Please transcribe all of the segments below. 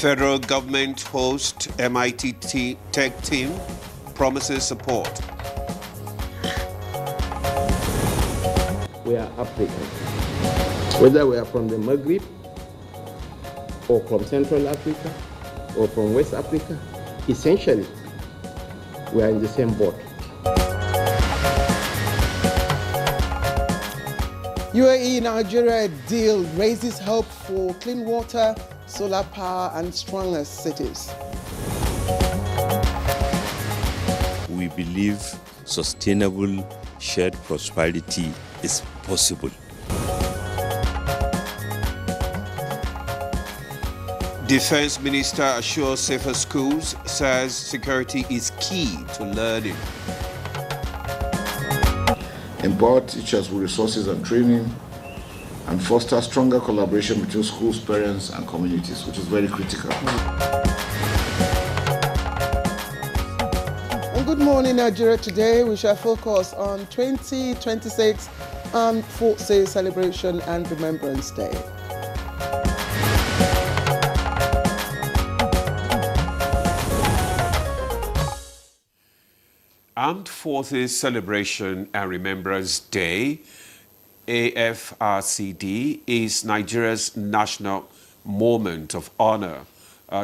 Federal government host MIT tech team promises support. We are Africans. Whether we are from the Maghreb, or from Central Africa, or from West Africa, essentially, we are in the same boat. UAE-Nigeria deal raises hope for clean water, solar power and stronger cities. We believe sustainable shared prosperity is possible. Defense Minister assures safer schools, says security is key to learning. Empower teachers with resources and training, and foster stronger collaboration between schools, parents, and communities, which is very critical. And good morning, Nigeria. Today we shall focus on 2026 Armed Forces Celebration and Remembrance Day. Armed Forces Celebration and Remembrance Day, AFRCD, is Nigeria's national moment of honor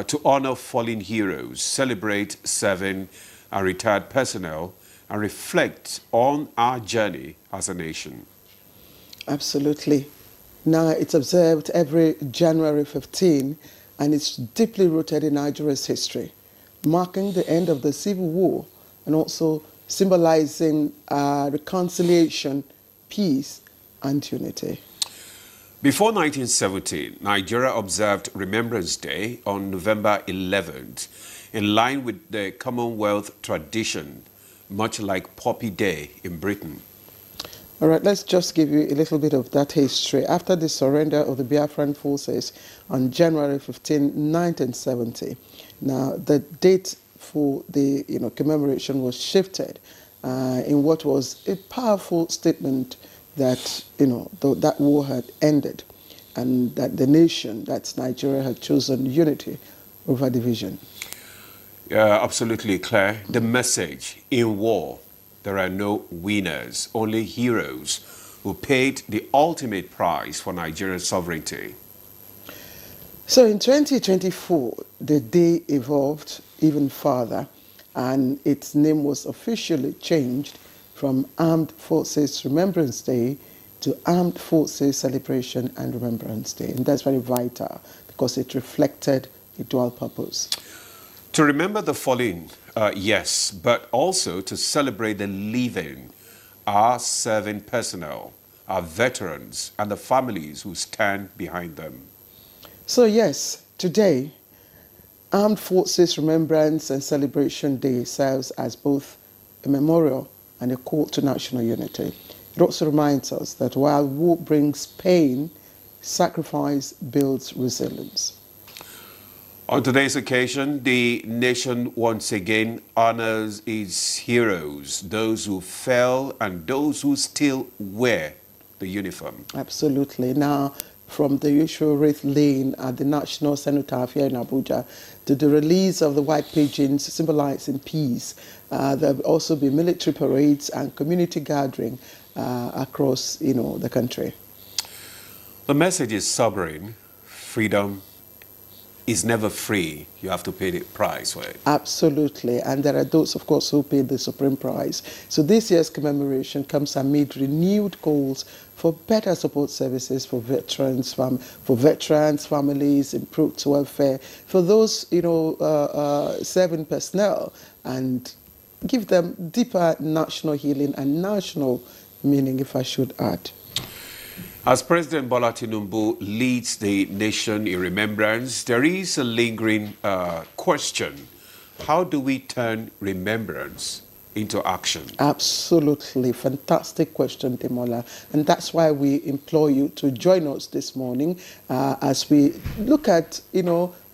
to honor fallen heroes, celebrate serving and retired personnel, and reflect on our journey as a nation. Absolutely. Now, it's observed every January 15, and it's deeply rooted in Nigeria's history, marking the end of the Civil War and also symbolizing reconciliation, peace, and unity. Before 1970, Nigeria observed Remembrance Day on November 11th, in line with the Commonwealth tradition, much like Poppy Day in Britain. All right, let's just give you a little bit of that history. After the surrender of the Biafran forces on January 15, 1970, now the date for the commemoration was shifted in what was a powerful statement that that war had ended and that the nation, that's Nigeria, had chosen unity over division. Yeah, absolutely, Claire. The message: in war, there are no winners, only heroes who paid the ultimate price for Nigeria's sovereignty. So in 2024, the day evolved even further, and its name was officially changed from Armed Forces Remembrance Day to Armed Forces Celebration and Remembrance Day. And that's very vital because it reflected a dual purpose. To remember the fallen, yes, but also to celebrate the living, our serving personnel, our veterans, and the families who stand behind them. So yes, today, Armed Forces Remembrance and Celebration Day serves as both a memorial and a call to national unity. It also reminds us that while war brings pain, sacrifice builds resilience. On today's occasion, the nation once again honors its heroes, those who fell and those who still wear the uniform. Absolutely. Now, from the usual wreath laying at the National Cenotaph here in Abuja to the release of the white pigeons symbolizing peace, there will also be military parades and community gathering across the country. The message is sobering. Freedom is never free. You have to pay the price for it. Absolutely. And there are those, of course, who paid the supreme price. So this year's commemoration comes amid renewed calls for better support services for veterans, families, improved welfare, for those, serving personnel, and give them deeper national healing and national meaning, if I should add. As President Bola Tinubu leads the nation in remembrance, there is a lingering question. How do we turn remembrance into action? Absolutely. Fantastic question, Demola. And that's why we implore you to join us this morning as we look at,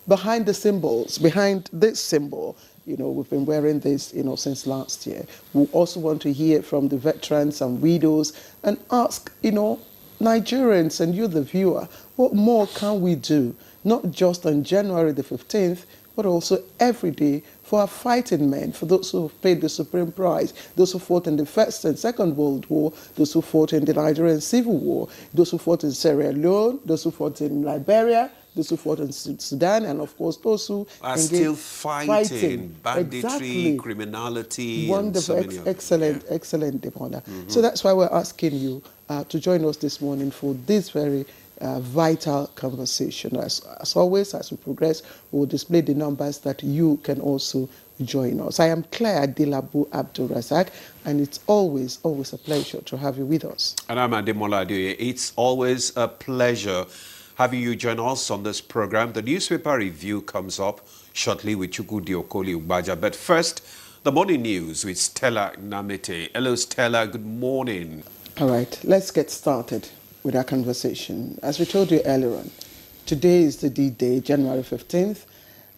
behind the symbols, behind this symbol. We've been wearing this, since last year. We also want to hear from the veterans and widows and ask, Nigerians and you, the viewer, what more can we do not just on January the 15th, but also every day for our fighting men, for those who have paid the supreme price, those who fought in the First and Second World War, those who fought in the Nigerian Civil War, those who fought in Sierra Leone, those who fought in Liberia, those who fought in Sudan, and of course those who are still fighting banditry, exactly. criminality, wonderful, and so many excellent, excellent, Demola. So that's why we're asking you to join us this morning for this very vital conversation. As always, as we progress, we will display the numbers that you can also join us. I am Claire Dilabu Abdul Razak, and it's always a pleasure to have you with us. And I'm Ademola Adeoye. It's always a pleasure having you join us on this program. The newspaper review comes up shortly with Chukwudi Okoli Ubaja. But first, the morning news with Stella Namete. Hello, Stella. Good morning. All right, let's get started with our conversation. As we told you earlier on, today is the D-Day, January 15th.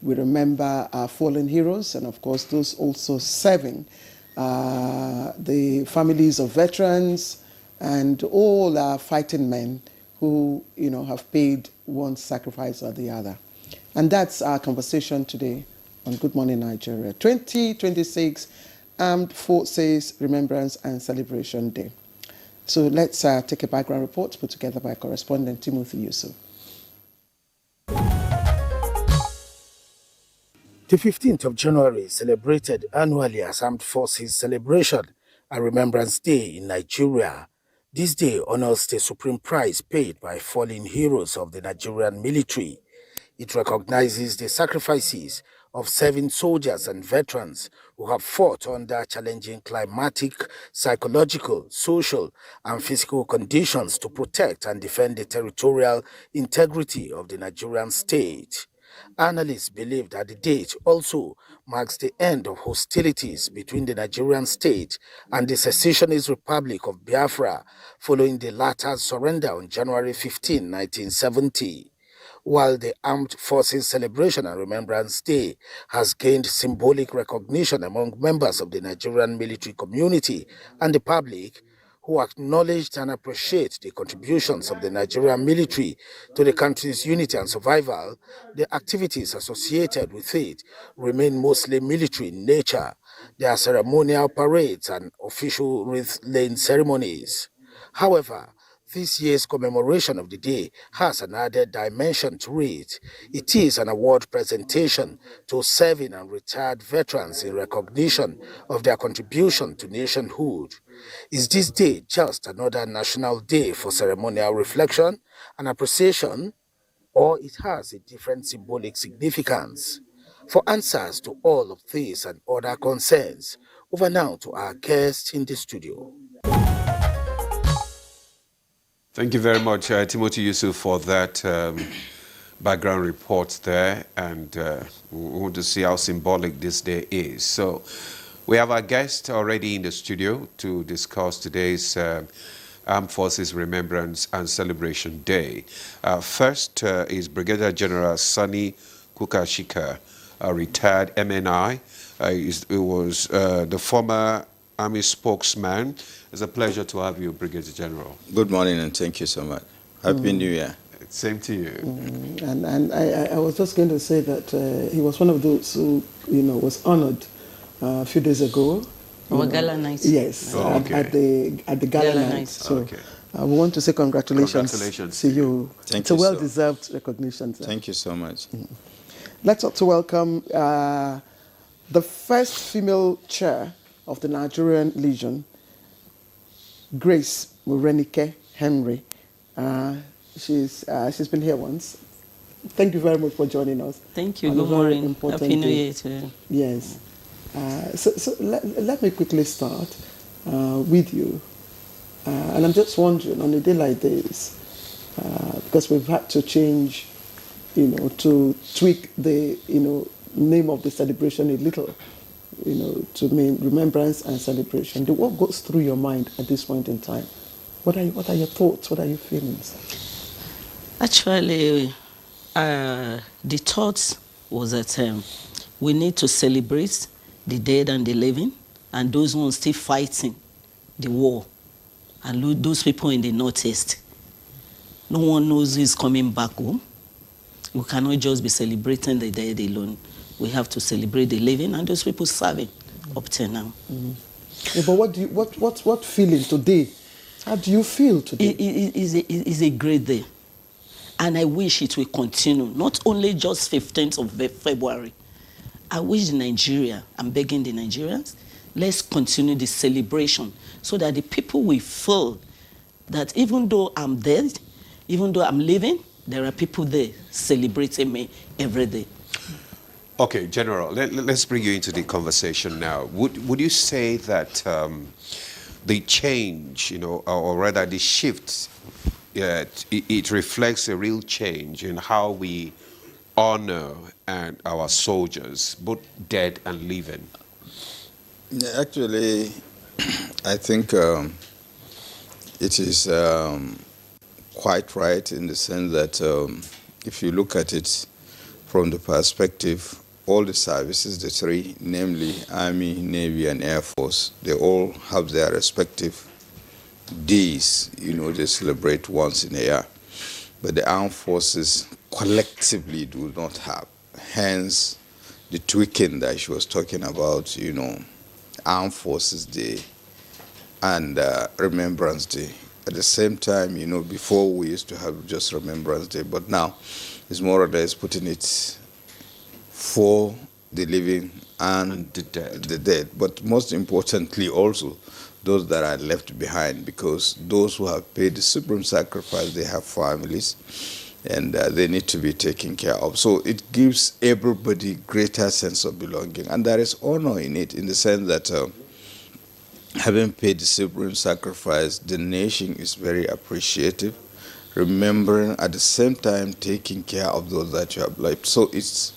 We remember our fallen heroes and, of course, those also serving the families of veterans and all our fighting men who, have paid one sacrifice or the other. And that's our conversation today on Good Morning Nigeria, 2026 Armed Forces Remembrance and Celebration Day. So let's take a background report put together by correspondent Timothy Yusuf. The 15th of January is celebrated annually as Armed Forces Celebration and Remembrance Day in Nigeria. This day honors the supreme price paid by fallen heroes of the Nigerian military. It recognizes the sacrifices of serving soldiers and veterans who have fought under challenging climatic, psychological, social, and physical conditions to protect and defend the territorial integrity of the Nigerian state. Analysts believe that the date also marks the end of hostilities between the Nigerian state and the secessionist Republic of Biafra following the latter's surrender on January 15, 1970. While the Armed Forces Celebration and Remembrance Day has gained symbolic recognition among members of the Nigerian military community and the public, who acknowledged and appreciate the contributions of the Nigerian military to the country's unity and survival, the activities associated with it remain mostly military in nature. There are ceremonial parades and official wreath-laying ceremonies. However, this year's commemoration of the day has an added dimension to it. It is an award presentation to serving and retired veterans in recognition of their contribution to nationhood. Is this day just another national day for ceremonial reflection and appreciation, or it has a different symbolic significance? For answers to all of these and other concerns, over now to our guest in the studio. Thank you very much, Timothy Yusuf, for that background report there. And we want to see how symbolic this day is. So we have our guest already in the studio to discuss today's Armed Forces Remembrance and Celebration Day. First is Brigadier General Sani Kukashika, a retired MNI. He was the former Army spokesman. It's a pleasure to have you, Brigadier General. Good morning and thank you so much. Happy New Year. Same to you. And I was just going to say that he was one of those who, was honored a few days ago. Our gala night. Yes, at the gala night. So okay. We want to say congratulations to you. Thank it's you a well-deserved recognition. Sir. Thank you so much. Let's also welcome the first female chair of the Nigerian Legion, Grace Murenike Henry. She's been here once. Thank you very much for joining us. Thank you. Good morning. Happy New Year to you. Yes. So let me quickly start with you. And I'm just wondering, on a day like this, because we've had to change, to tweak the, name of the celebration a little, to mean remembrance and celebration. What goes through your mind at this point in time? What are your thoughts? What are your feelings? Actually, the thoughts was that we need to celebrate the dead and the living, and those who are still fighting the war, and those people in the Northeast. No one knows who is coming back home. We cannot just be celebrating the dead alone. We have to celebrate the living and those people serving up till now. Yeah, but what feeling today? How do you feel today? It is a great day. And I wish it will continue, not only just 15th of February. I wish Nigeria, I'm begging the Nigerians, let's continue the celebration so that the people will feel that even though I'm dead, even though I'm living, there are people there celebrating me every day. Okay, General, let's bring you into the conversation now. Would you say that the change, or rather the shift, it reflects a real change in how we honor our soldiers, both dead and living? Yeah, actually, I think it is quite right in the sense that if you look at it from the perspective, all the services, the three, namely Army, Navy, and Air Force, they all have their respective days, they celebrate once in a year. But the armed forces collectively do not have. Hence, the tweaking that she was talking about, Armed Forces Day and Remembrance Day. At the same time, before we used to have just Remembrance Day, but now it's more or less putting it for the living and the dead. But most importantly also, those that are left behind, because those who have paid the supreme sacrifice, they have families, and they need to be taken care of. So it gives everybody greater sense of belonging, and there is honor in it, in the sense that having paid the supreme sacrifice, the nation is very appreciative, remembering at the same time taking care of those that you have left. So it's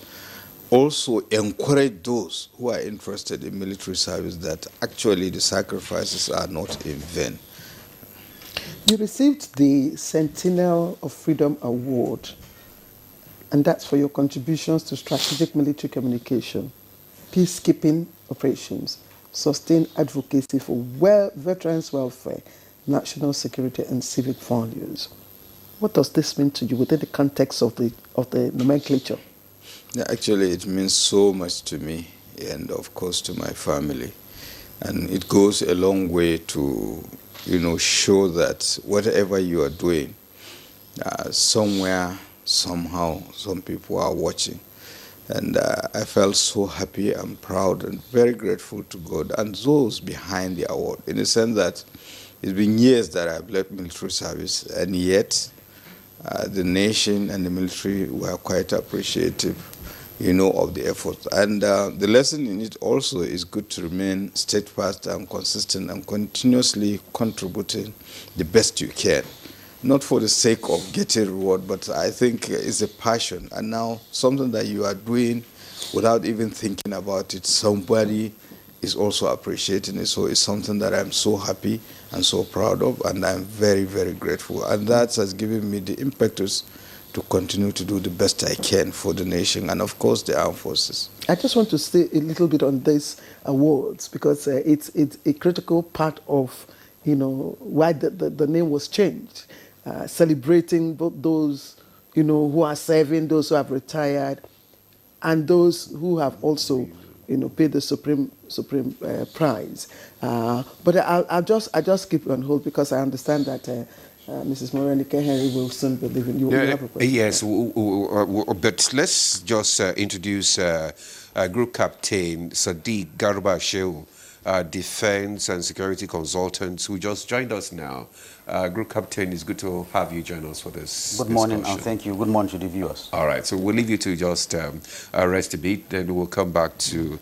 also encourage those who are interested in military service that actually the sacrifices are not in vain. You received the Sentinel of Freedom Award, and that's for your contributions to strategic military communication, peacekeeping operations, sustained advocacy for veterans' welfare, national security, and civic values. What does this mean to you within the context of the nomenclature? Yeah, actually, it means so much to me and, of course, to my family. And it goes a long way to, show that whatever you are doing, somewhere, somehow, some people are watching. And I felt so happy and proud and very grateful to God and those behind the award, in the sense that it's been years that I've left military service, and yet the nation and the military were quite appreciative, of the effort. And the lesson in it also is good to remain steadfast and consistent and continuously contributing the best you can. Not for the sake of getting reward, but I think it's a passion. And now something that you are doing without even thinking about it, somebody is also appreciating it. So it's something that I'm so happy and so proud of, and I'm very, very grateful. And that has given me the impetus to continue to do the best I can for the nation and, of course, the armed forces. I just want to stay a little bit on these awards, because it's a critical part of, why the name was changed. Celebrating both those, who are serving, those who have retired, and those who have also, paid the supreme prize. But I'll just keep you on hold, because I understand that Mrs. Morenike Henry will soon be leaving. You have a question. Yes, but let's just introduce Group Captain Sadiq Garba Shehu, Defense and Security Consultant, who just joined us now. Group Captain, it's good to have you join us for this Good morning, discussion. and thank you. Good morning to the viewers. All right, so we'll leave you to just rest a bit, then we'll come back to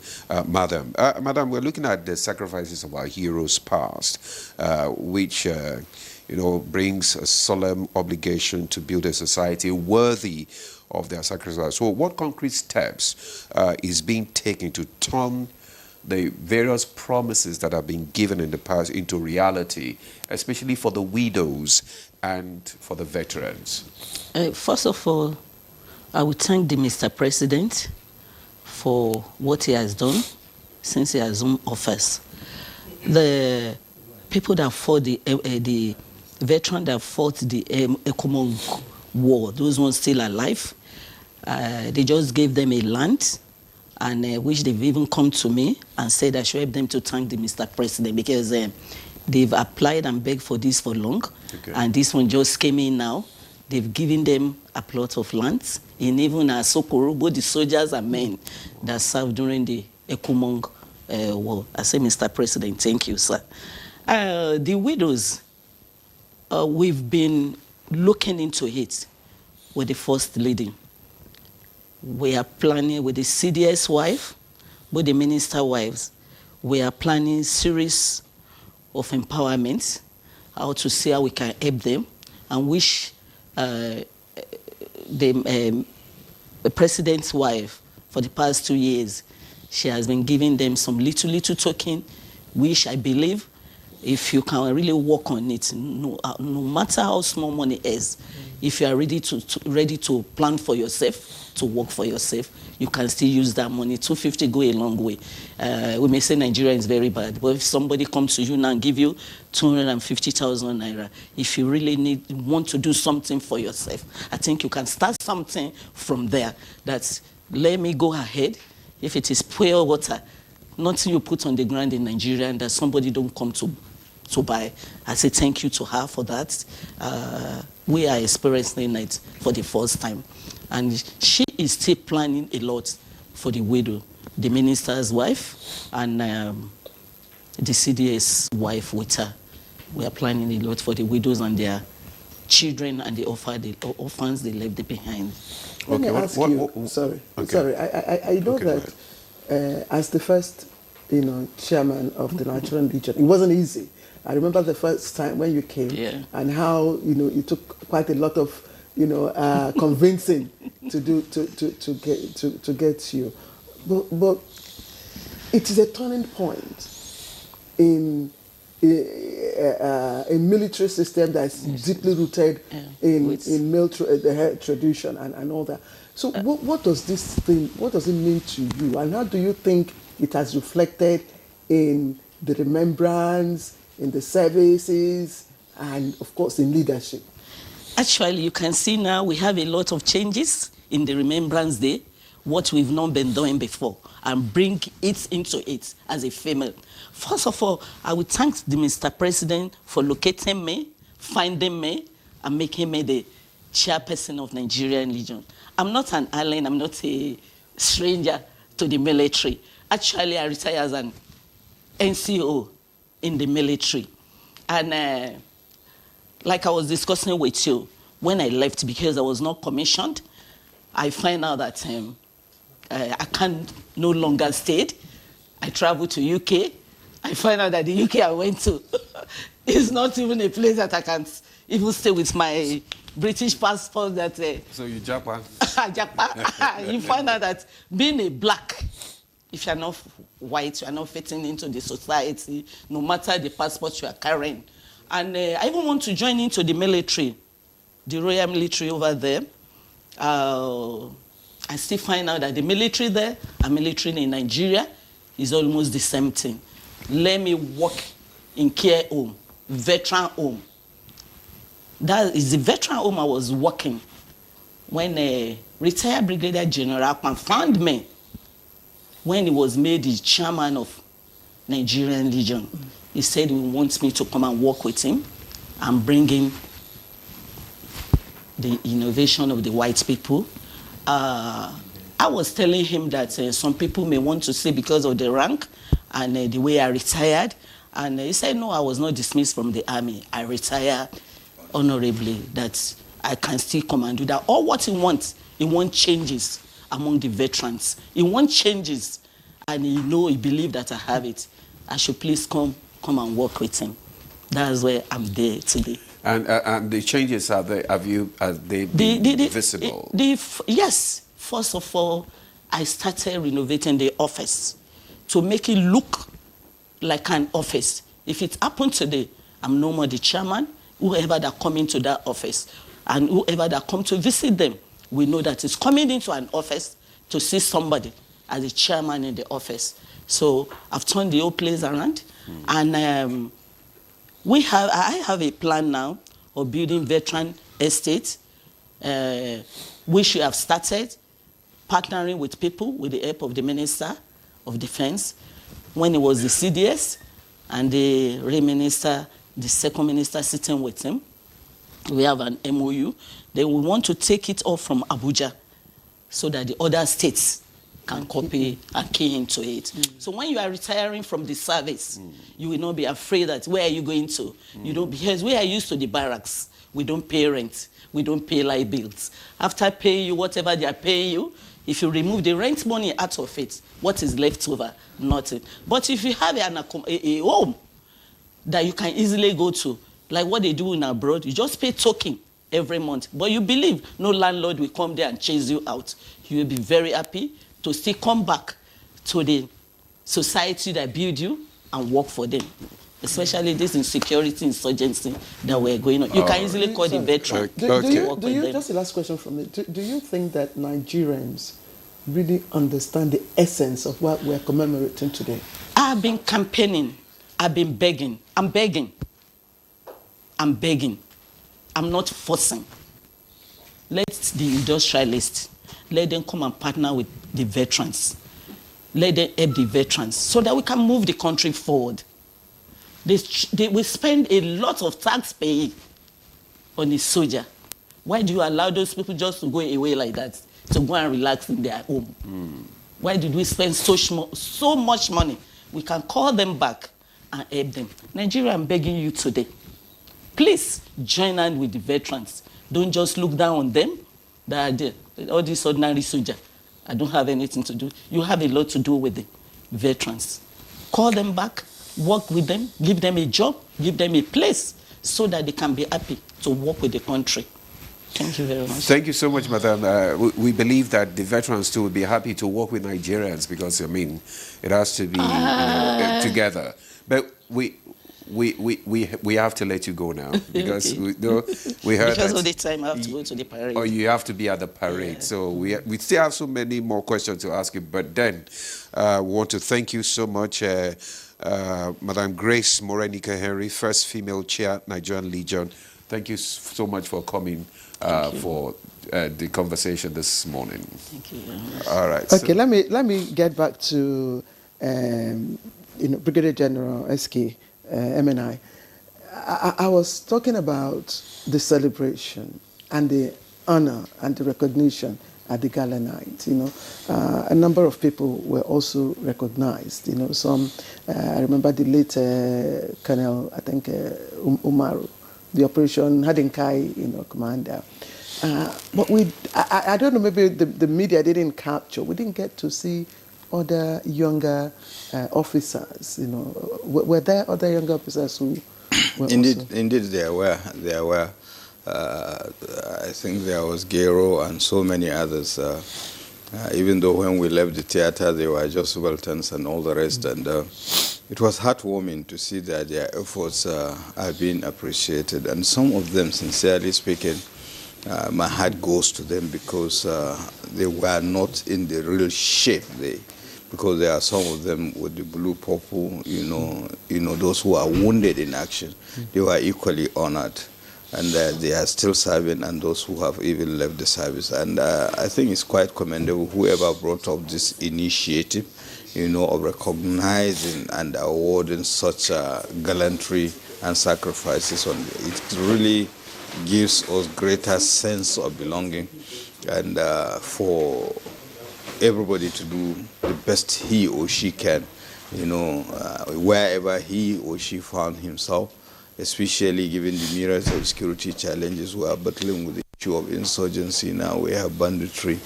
Madam. Madam, we're looking at the sacrifices of our heroes past, which brings a solemn obligation to build a society worthy of their sacrifice. So what concrete steps is being taken to turn the various promises that have been given in the past into reality, especially for the widows and for the veterans? First of all, I would thank the Mr. President for what he has done since he has assumed office. The people that fought the veteran that fought the Economic War, those ones still alive, They just gave them a land, and which they've even come to me and said I should help them to thank the Mr. President, because they've applied and begged for this for long. Okay. And this one just came in now. They've given them a plot of land in even Asokoro, both the soldiers and men that served during the Ekumong war. I say, Mr. President, thank you, sir. The widows, we've been looking into it with the First Lady. We are planning with the CDS wife, with the minister wives. We are planning series of empowerment, how to see how we can help them, and which the president's wife, for the past 2 years, she has been giving them some little token, which I believe, if you can really work on it, no matter how small money is, if you are ready to plan for yourself, to work for yourself, you can still use that money. 250 go a long way. We may say Nigeria is very bad, but if somebody comes to you now and give you 250,000 naira, if you really want to do something for yourself, I think you can start something from there. That's, let me go ahead. If it is pure water, nothing you put on the ground in Nigeria and that somebody don't come to buy. I say thank you to her for that. We are experiencing it for the first time. And she is still planning a lot for the widow, the minister's wife, and the CDS wife with her. We are planning a lot for the widows and their children and the orphans they left behind. Let me ask you, sorry, I know that as the first, chairman of the Nigerian region, it wasn't easy. I remember the first time when you came, and how it took quite a lot of convincing to get you, but it is a turning point in a military system that's deeply rooted in military tradition and all that. So what does it mean to you, and how do you think it has reflected in the remembrance, in the services, and of course in leadership? Actually, you can see now we have a lot of changes in the Remembrance Day, what we've not been doing before, and bring it into it as a female. First of all, I would thank the Mr. President for locating me, finding me, and making me the chairperson of Nigerian Legion. I'm not an alien, I'm not a stranger to the military. Actually, I retired as an NCO in the military. And like I was discussing with you, when I left, because I was not commissioned, I find out that I can no longer stay. I traveled to UK. I find out that the UK I went to is not even a place that I can even stay with my British passport. So you Japan? Japan. You find out that being a black, if you're not white, you're not fitting into the society, no matter the passport you are carrying. And I even want to join into the military, the Royal Military over there. I still find out that the military there and military in Nigeria is almost the same thing. Let me work in care home, veteran home. That is the veteran home I was working when a retired Brigadier General found me when he was made the chairman of Nigerian Legion. He said he wants me to come and work with him and bring in the innovation of the white people. I was telling him that some people may want to say because of the rank and the way I retired. And he said, no, I was not dismissed from the army. I retired honorably, that I can still come and do that. All what he wants changes among the veterans. He wants changes, and he believes that I have it. I should please come and work with him. That's where I'm there today. And the changes are they been visible? Yes. First of all, I started renovating the office to make it look like an office. If it happened today, I'm no more the chairman. Whoever that come into that office and whoever that come to visit them, we know that it's coming into an office to see somebody as a chairman in the office. So I've turned the whole place around. And I have a plan now of building veteran estates, which we have started partnering with people with the help of the Minister of Defense when he was the CDS and the Rail Minister, the second minister sitting with him. We have an MOU. Then we want to take it off from Abuja so that the other states can copy and key into it. So when you are retiring from the service, you will not be afraid that where are you going to? You don't, because we are used to the barracks. We don't pay rent. We don't pay light bills. After paying you whatever they are paying you, if you remove the rent money out of it, what is left over? Nothing. But if you have a home that you can easily go to, like what they do in abroad, you just pay token every month. But you believe no landlord will come there and chase you out. You will be very happy to still come back to the society that built you and work for them. Especially this insecurity, insurgency that we're going on. You can easily call the veteran. Do you, just the last question from me. Do you think that Nigerians really understand the essence of what we're commemorating today? I've been campaigning. I've been begging. I'm begging. I'm begging. I'm not forcing. Let the industrialists, let them come and partner with the veterans. Let them help the veterans so that we can move the country forward. We spend a lot of tax paying on a soldier. Why do you allow those people just to go away like that, to go and relax in their home? Why did we spend so much money? We can call them back and help them. Nigeria, I'm begging you today. Please join hand with the veterans. Don't just look down on them. All these ordinary soldiers. I don't have anything to do. You have a lot to do with the veterans. Call them back, work with them, give them a job, give them a place so that they can be happy to work with the country. Thank you very much. Thank you so much, Madam. We believe that the veterans too will be happy to work with Nigerians because, I mean, it has to be together. But we have to let you go now because we heard because of the time I have to go to the parade. Or you have to be at the parade. Yeah. So we still have so many more questions to ask you. But then we want to thank you so much, Madam Grace Morenika Henry, first female chair, Nigerian Legion. Thank you so much for coming for the conversation this morning. Thank you very much. All right. Okay, so let me get back to Brigadier General SK. MNI. I was talking about the celebration and the honor and the recognition at the gala night. A number of people were also recognized. Some I remember the late Colonel, I think Umaru, the Operation Hadinkai, commander. But I don't know, maybe the media didn't capture. We didn't get to see other younger officers, were there other younger officers who were Indeed, there were. I think there was Gero and so many others. Even though when we left the theater, they were just subalterns and all the rest. And it was heartwarming to see that their efforts are being appreciated. And some of them, sincerely speaking, my heart goes to them because they were not in the real shape. Because there are some of them with the blue purple, those who are wounded in action, they were equally honored. And they are still serving, and those who have even left the service. And I think it's quite commendable, whoever brought up this initiative, of recognizing and awarding such gallantry and sacrifices. It really gives us greater sense of belonging, and for everybody to do the best he or she can, wherever he or she found himself, especially given the myriad of security challenges we are battling with the issue of insurgency. Now we have banditry,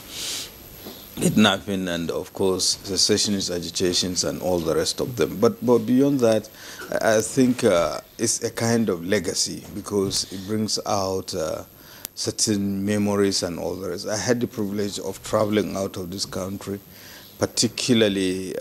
kidnapping, and of course secessionist agitations and all the rest of them. But beyond that, I think it's a kind of legacy because it brings out certain memories and all the rest. I had the privilege of traveling out of this country, particularly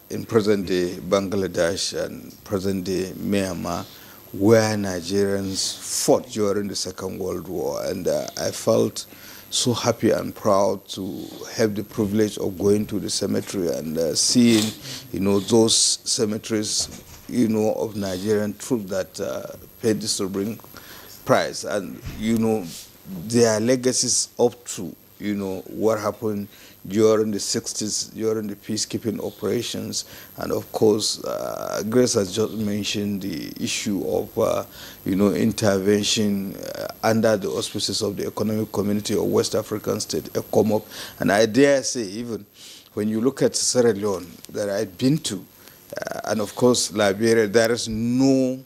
in present-day Bangladesh and present-day Myanmar, where Nigerians fought during the Second World War. And I felt so happy and proud to have the privilege of going to the cemetery and seeing, those cemeteries, of Nigerian troops that paid the sobering price. And, their legacies up to, what happened during the 60s, during the peacekeeping operations. And of course, Grace has just mentioned the issue of, intervention under the auspices of the Economic Community of West African States, ECOMOG. And I dare say, even when you look at Sierra Leone that I've been to, and of course Liberia, there is no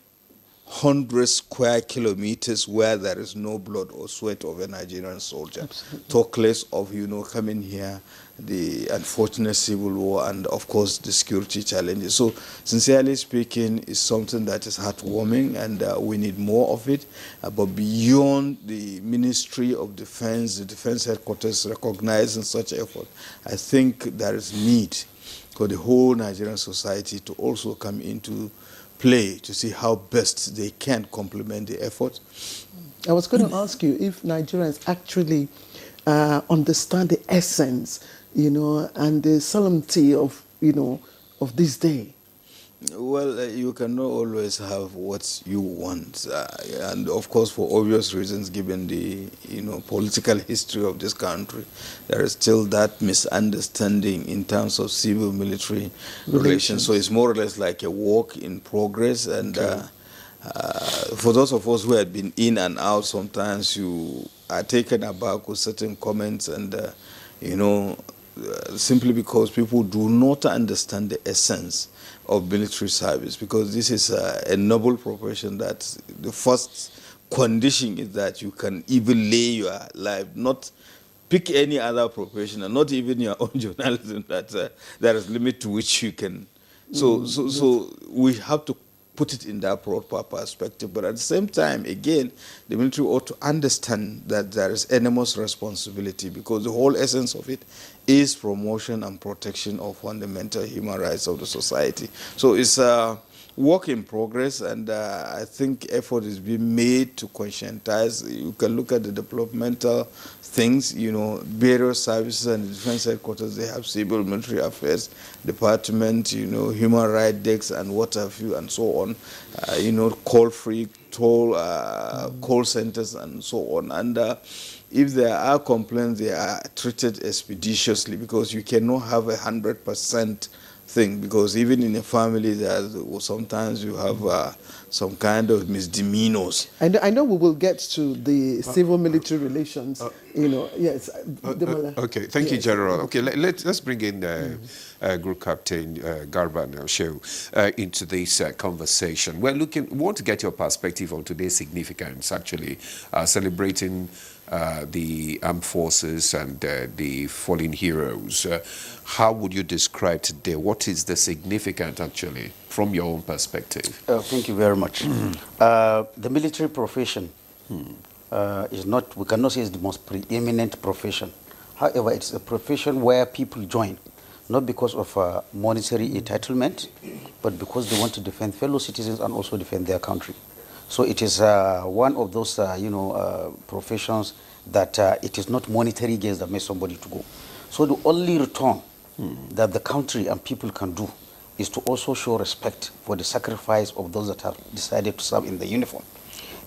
100 square kilometers where there is no blood or sweat of a Nigerian soldier. Absolutely. Talk less of, coming here, the unfortunate civil war, and of course the security challenges. So sincerely speaking, it's something that is heartwarming, and we need more of it. But beyond the Ministry of Defense, the Defense Headquarters recognizing such effort, I think there is need for the whole Nigerian society to also come into play to see how best they can complement the effort. I was going to ask you if Nigerians actually understand the essence, and the solemnity of, of this day. Well, you cannot always have what you want, and of course, for obvious reasons, given the political history of this country, there is still that misunderstanding in terms of civil-military relations. So it's more or less like a work in progress, and for those of us who had been in and out, sometimes you are taken aback with certain comments, and simply because people do not understand the essence of military service, because this is a noble profession that the first condition is that you can even lay your life, not pick any other profession, and not even your own journalism, that there is limit to which you can. So we have to put it in that proper perspective. But at the same time, again, the military ought to understand that there is enormous responsibility, because the whole essence of it is promotion and protection of fundamental human rights of the society. So it's a work in progress, and I think effort is being made to conscientize. You can look at the developmental things, various services and the defense headquarters, they have civil military affairs department, human rights decks and what have you, and so on, call-free, call centers and so on. And if there are complaints, they are treated expeditiously, because you cannot have 100% thing, because even in a family, sometimes you have some kind of misdemeanors. I know we will get to the civil-military relations. Yes. Okay, thank you, General. Okay, let's bring in Group Captain Garba now into this conversation. We want to get your perspective on today's significance, actually, celebrating the armed forces and the fallen heroes. How would you describe today? What is the significance, actually, from your own perspective? Thank you very much. The military profession is not, we cannot say it's the most preeminent profession. However, it's a profession where people join, not because of monetary entitlement, but because they want to defend fellow citizens and also defend their country. So it is one of those, professions that it is not monetary gains that makes somebody to go. So the only return that the country and people can do is to also show respect for the sacrifice of those that have decided to serve in the uniform.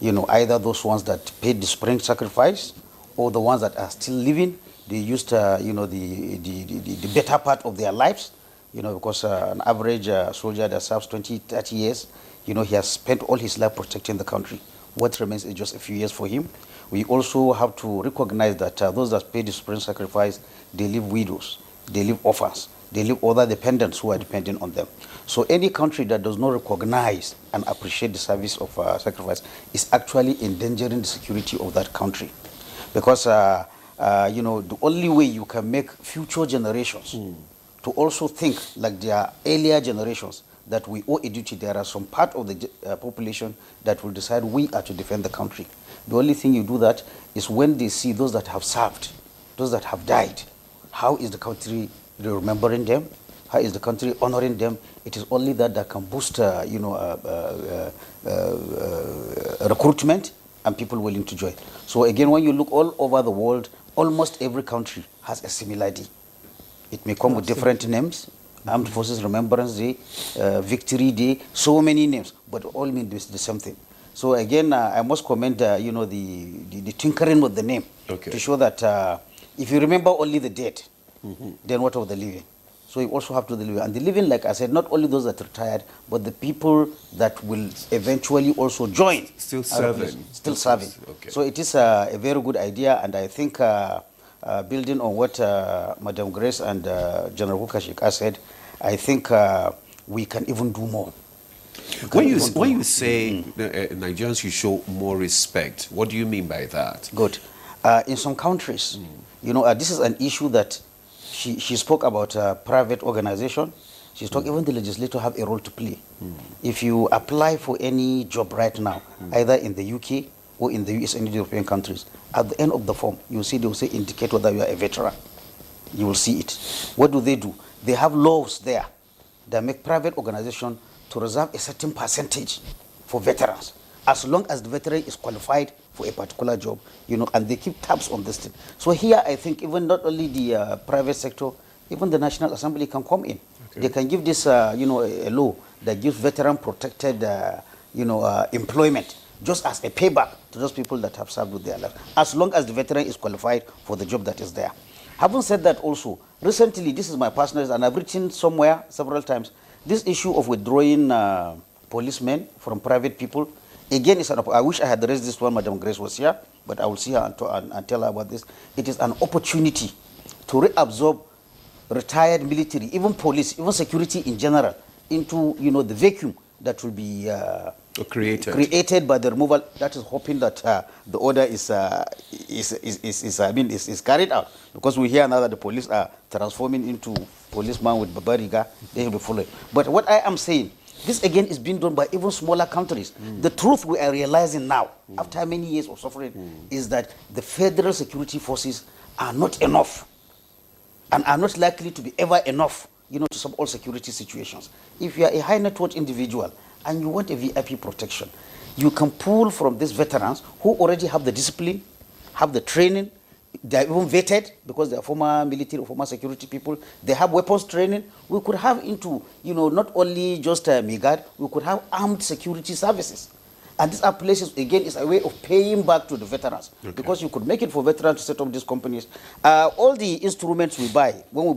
Either those ones that paid the spring sacrifice, or the ones that are still living. They used, the better part of their lives, because an average soldier that serves 20, 30 years, he has spent all his life protecting the country. What remains is just a few years for him. We also have to recognize that those that pay the spring sacrifice, they leave widows, they leave orphans, they leave other dependents who are dependent on them. So any country that does not recognize and appreciate the service of sacrifice is actually endangering the security of that country. Because, the only way you can make future generations to also think like their earlier generations, that we owe a duty. There are some part of the population that will decide we are to defend the country. The only thing you do that is when they see those that have served, those that have died. How is the country remembering them? How is the country honoring them? It is only that can boost, recruitment and people willing to join. So again, when you look all over the world, almost every country has a similarity. It may come with different names. Armed Forces Remembrance Day, Victory Day, so many names, but all mean the same thing. So again, I must commend, the tinkering with the name to show that if you remember only the date, then what of the living? So you also have to deliver. And the living, like I said, not only those that retired, but the people that will eventually also join. Still serving. Still serving. Okay. So it is a very good idea, and I think building on what Madam Grace and General Wukashika said, I think we can even do more. When you say Nigerians should show more respect, what do you mean by that? Good. In some countries, this is an issue that she spoke about private organization. She spoke even the legislator have a role to play. If you apply for any job right now, either in the UK or in the US and European countries, at the end of the form, you will see they will say indicate whether you are a veteran. You will see it. What do? They have laws there that make private organization to reserve a certain percentage for veterans, as long as the veteran is qualified for a particular job, and they keep tabs on this thing. So here, I think even not only the private sector, even the National Assembly can come in. Okay. They can give this, a law that gives veteran protected, employment, just as a payback to those people that have served with their life, as long as the veteran is qualified for the job that is there. Having said that also, recently, this is my personal, and I've written somewhere several times, this issue of withdrawing policemen from private people, again, I wish I had raised this when Madam Grace was here, but I will see her and tell her about this. It is an opportunity to reabsorb retired military, even police, even security in general, into the vacuum that will be created by the removal. That is hoping that the order is carried out, because we hear now that the police are transforming into policemen with babariga. They will be following. But what I am saying, this again is being done by even smaller countries. The truth we are realizing now, after many years of suffering, is that the federal security forces are not enough, and are not likely to be ever enough, to solve all security situations. If you are a high net worth individual and you want a VIP protection, you can pull from these veterans who already have the discipline, have the training. They are even vetted because they are former military or former security people. They have weapons training. We could have into, not only just MIGAD, we could have armed security services. And these are places, again, is a way of paying back to the veterans. Okay. Because you could make it for veterans to set up these companies. All the instruments we buy, when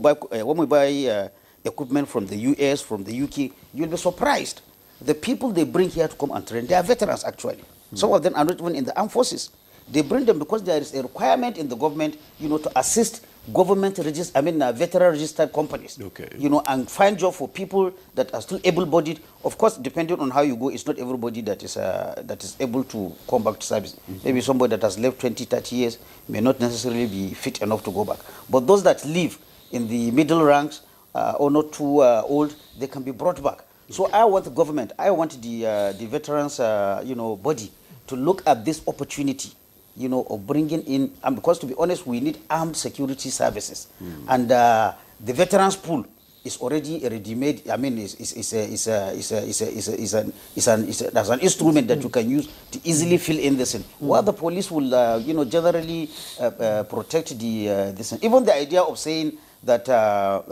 we buy equipment from the US, from the UK, you'll be surprised. The people they bring here to come and train, they are veterans actually. Some of them are not even in the armed forces. They bring them because there is a requirement in the government, to assist veteran registered companies, and find job for people that are still able-bodied. Of course, depending on how you go, it's not everybody that is able to come back to service. Maybe somebody that has left 20, 30 years may not necessarily be fit enough to go back. But those that live in the middle ranks or not too old, they can be brought back. So I want the government, I want the veterans, body to look at this opportunity, of bringing in, and because to be honest, we need armed security services, and the veterans pool is already a ready-made. It's an instrument that you can use to easily fill in this. While the police will, generally protect this. Even the idea of saying that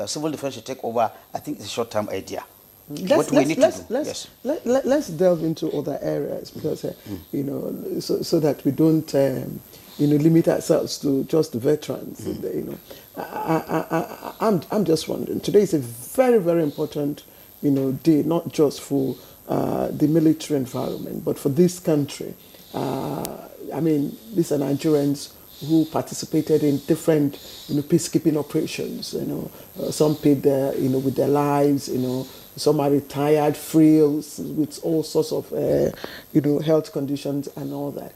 civil defense should take over, I think it's a short-term idea. Let's delve into other areas, because so that we don't limit ourselves to just the veterans. I'm just wondering, today is a very, very important day, not just for the military environment, but for this country. These are Nigerians who participated in different peacekeeping operations. Some paid their with their lives. Some are retired, frail, with all sorts of, health conditions and all that.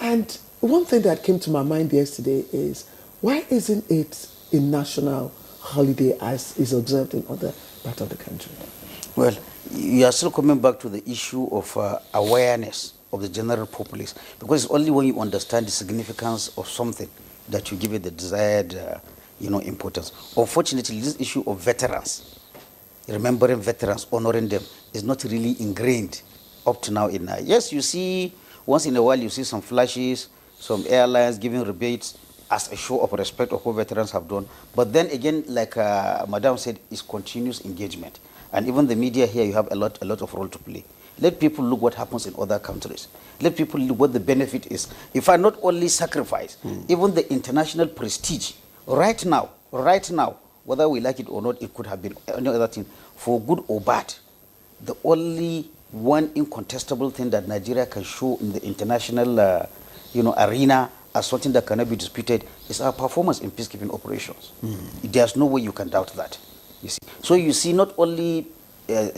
And one thing that came to my mind yesterday is, why isn't it a national holiday as is observed in other parts of the country? Well, you are still coming back to the issue of awareness of the general populace, because it's only when you understand the significance of something that you give it the desired, importance. Unfortunately, this issue of veterans, remembering veterans, honoring them, is not really ingrained up to now. Yes, you see, once in a while, you see some flashes, some airlines giving rebates as a show of respect of what veterans have done. But then again, like Madam said, it's continuous engagement. And even the media here, you have a lot of role to play. Let people look what happens in other countries. Let people look what the benefit is. If I not only sacrifice, even the international prestige, right now, right now, whether we like it or not, it could have been any other thing, for good or bad. The only one incontestable thing that Nigeria can show in the international arena as something that cannot be disputed is our performance in peacekeeping operations. There's no way you can doubt that. You see. So you see, not only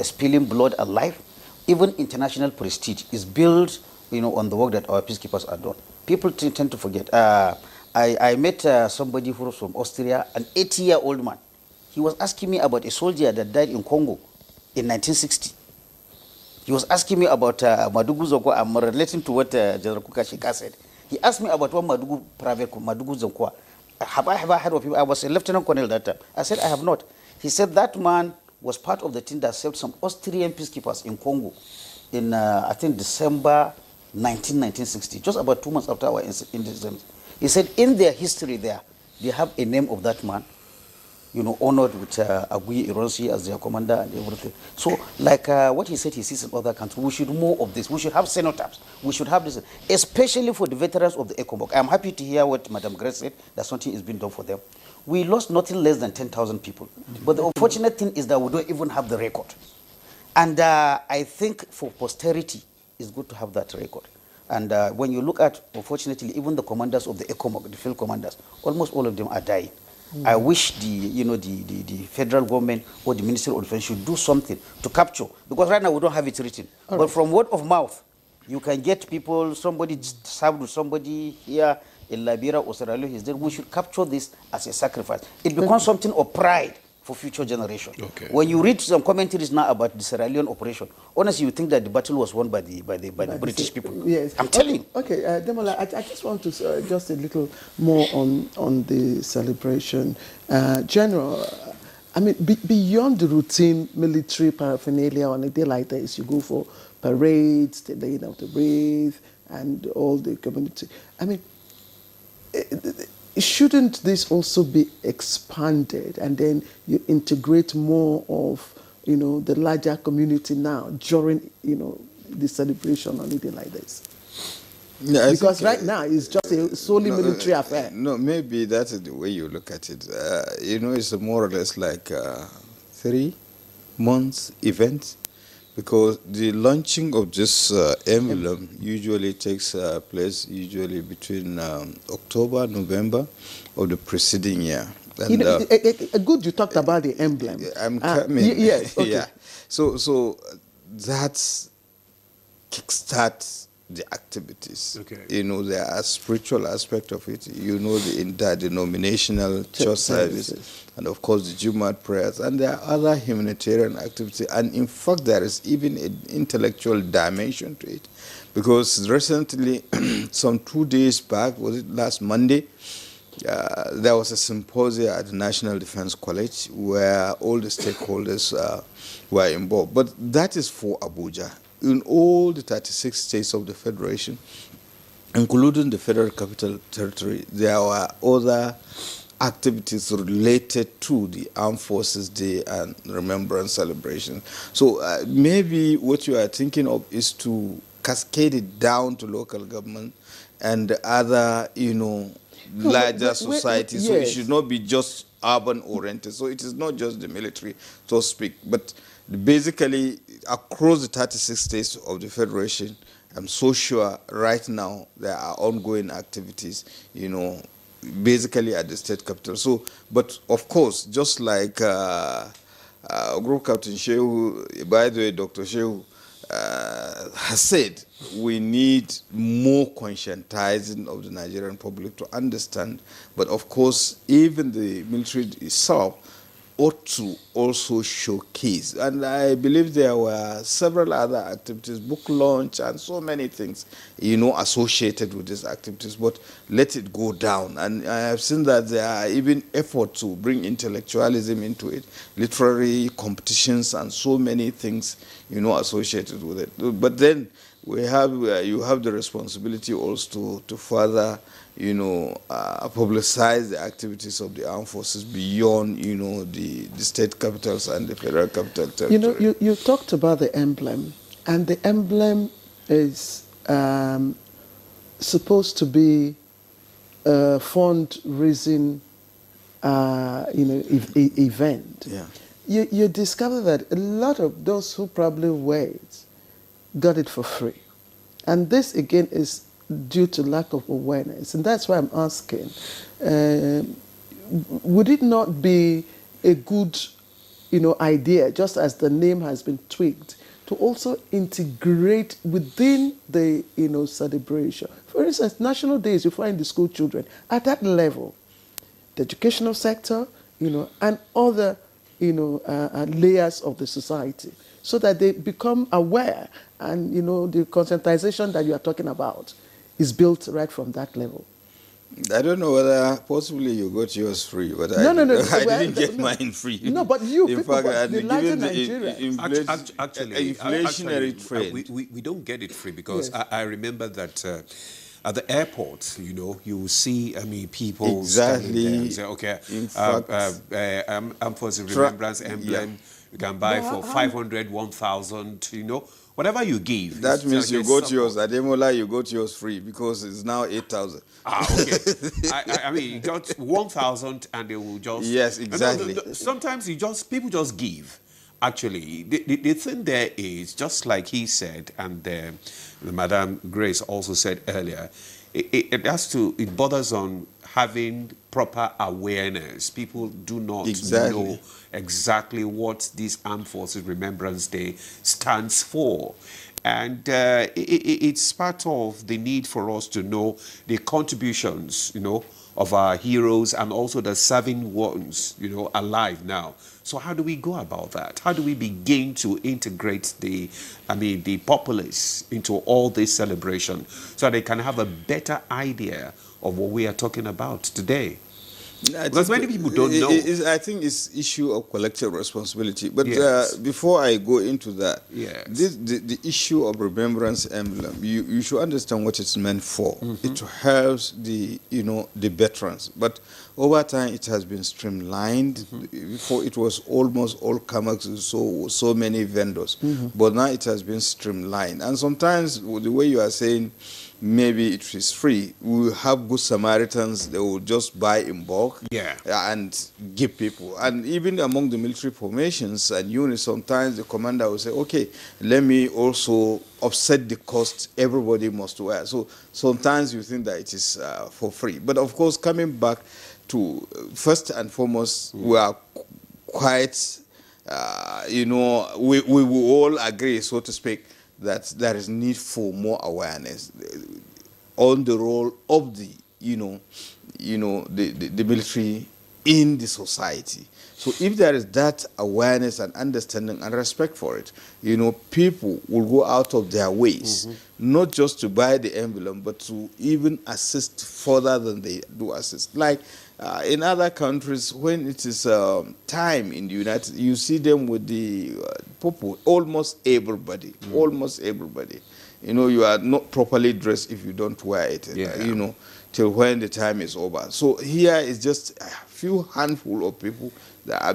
spilling blood and life, even international prestige is built, on the work that our peacekeepers are doing. People tend to forget. I met somebody who was from Austria, an 80-year-old man. He was asking me about a soldier that died in Congo in 1960. He was asking me about Madugu Zonkwa. I'm relating to what General Kukashika said. He asked me about what Madugu Zonkwa. Have I ever heard of him? I was a lieutenant colonel that time. I said, I have not. He said that man was part of the team that saved some Austrian peacekeepers in Congo in, I think, December 1960, just about 2 months after our independence. He said in their history there, they have a name of that man, honored with Agui Ironsi as their commander and everything. So, like what he said he sees in other countries, we should more of this. We should have cenotaphs. We should have this, especially for the veterans of the ECOMOG. I'm happy to hear what Madam Grace said, that something is being done for them. We lost nothing less than 10,000 people. But the unfortunate thing is that we don't even have the record. And I think for posterity, it's good to have that record. And when you look at, unfortunately, even the commanders of the ECOMOG, the field commanders, almost all of them are dying. I wish the federal government or the Ministry of Defense should do something to capture, because right now we don't have it written. But from word of mouth, you can get people, somebody served with somebody here in Liberia or Sierra Leone, we should capture this as a sacrifice. It becomes something of pride for future generations. Okay. When you read some commentaries now about the Sierra Leone operation, honestly, you think that the battle was won by the British people. Yes. I'm telling you. Okay, Demola, I just want to just a little more on the celebration. General, I mean, beyond the routine military paraphernalia on a day like this, you go for parades, the laying of the wreath, and all the community. I mean, shouldn't this also be expanded, and then you integrate more of, the larger community now during, the celebration on a day like this? Yeah, because right now it's just a solely military affair. No, maybe that is the way you look at it. It's more or less like 3 months event, because the launching of this emblem usually takes place between October, November of the preceding year. And, good you talked about the emblem. I'm coming. Yes, okay. Yeah. So that's kickstarts the activities. Okay. There are spiritual aspect of it. The interdenominational church services, and of course the Jumat prayers, and there are other humanitarian activities. And in fact, there is even an intellectual dimension to it, because recently, some 2 days back, was it last Monday, there was a symposium at the National Defense College where all the stakeholders were involved. But that is for Abuja. In all the 36 states of the Federation, including the Federal Capital Territory, there were other activities related to the Armed Forces Day and Remembrance Celebration. So maybe what you are thinking of is to cascade it down to local government and other, larger societies. Yes. So it should not be just urban-oriented. So it is not just the military, so to speak, but basically across the 36 states of the Federation, I'm so sure right now there are ongoing activities, basically at the state capital. So, but of course, just like Group Captain Shehu, by the way, Dr. Shehu has said, we need more conscientizing of the Nigerian public to understand. But of course, even the military itself ought to also showcase. And I believe there were several other activities, book launch and so many things, associated with these activities, but let it go down. And I have seen that there are even efforts to bring intellectualism into it, literary competitions and so many things, associated with it. But then we have, you have the responsibility also to further, publicize the activities of the armed forces beyond, the state capitals and the federal capital territory. You talked about the emblem, and the emblem is supposed to be a fundraising event, you discover that a lot of those who probably wait got it for free. And this, again, is due to lack of awareness. And that's why I'm asking, would it not be a good idea, just as the name has been tweaked, to also integrate within the celebration? For instance, National Days, you find the school children at that level, the educational sector, and other layers of the society, so that they become aware, and the conscientization that you are talking about is built right from that level. I don't know whether possibly you got yours free, but No. I didn't get mine free. No, but you, in people, fact, the larger Nigeria. Inflationary trend. We don't get it free because Yes. I remember that at the airport, you will see, people Exactly. standing there and say, okay, In fact, I'm for the remembrance emblem. Yeah. You can buy for 500, 1,000, whatever you give. That means you there's got yours. At Emola, you got yours free because it's now 8,000. Okay. You got 1,000 and they will just... Yes, exactly. Sometimes people just give. Actually, the thing there is, just like he said, and Madam Grace also said earlier, it bothers on having proper awareness. People do not know exactly what this Armed Forces Remembrance Day stands for. And it's part of the need for us to know the contributions, of our heroes and also the serving ones, alive now. So how do we go about that? How do we begin to integrate the populace into all this celebration so they can have a better idea of what we are talking about today? Because many people don't know. I think it's issue of collective responsibility. But Yes. before I go into that, Yes. the issue of remembrance emblem, you should understand what it's meant for. It helps the veterans. But over time, it has been streamlined. Before, it was almost all comers, so many vendors. But now it has been streamlined. And sometimes, the way you are saying, maybe it is free. We will have good Samaritans. They will just buy in bulk and give people. And even among the military formations and units, sometimes the commander will say, okay, let me also offset the cost everybody must wear. So sometimes you think that it is for free. But of course, coming back to first and foremost, we are quite, we will all agree, so to speak, that there is need for more awareness on the role of the military in the society. So if there is that awareness and understanding and respect for it, people will go out of their ways, not just to buy the envelope, but to even assist further than they do assist. Like in other countries, when it is time in the United, you see them with the people, almost everybody. You are not properly dressed if you don't wear it, till when the time is over. So here is just a few handful of people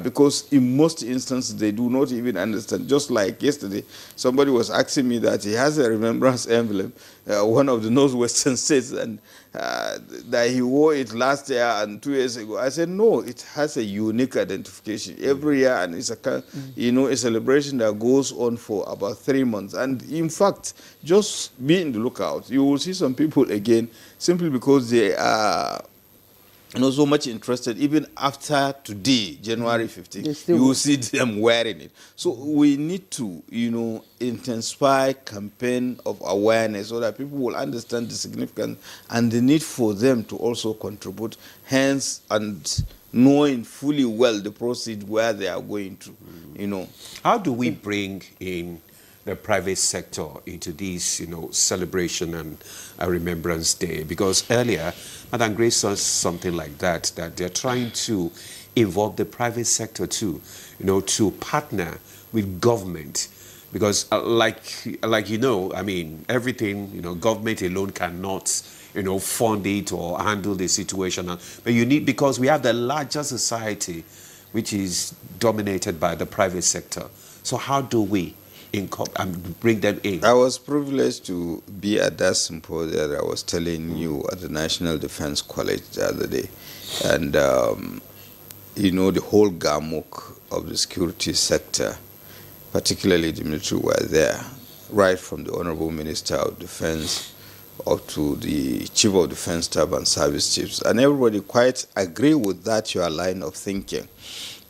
because in most instances they do not even understand. Just like yesterday, somebody was asking me that he has a remembrance emblem, one of the northwestern states, and that he wore it last year and 2 years ago. I said, no, it has a unique identification every year, and it's a celebration that goes on for about 3 months. And in fact, just be in the lookout. You will see some people again simply because they are not so much interested. Even after today, January 15th, you will see them wearing it. So we need to, intensify campaign of awareness so that people will understand the significance and the need for them to also contribute, hence, and knowing fully well the proceeds where they are going to, How do we bring in the private sector into this, celebration and a Remembrance Day? Because earlier, Madam Grace said something like that they're trying to involve the private sector too, to partner with government. Because everything, government alone cannot, fund it or handle the situation. But you need, because we have the larger society, which is dominated by the private sector. So how do we bring them in? I was privileged to be at that symposium that I was telling you at the National Defense College the other day. And the whole gamut of the security sector, particularly the military, were there, right from the Honorable Minister of Defense up to the Chief of Defense Staff and Service Chiefs. And everybody quite agree with that, your line of thinking,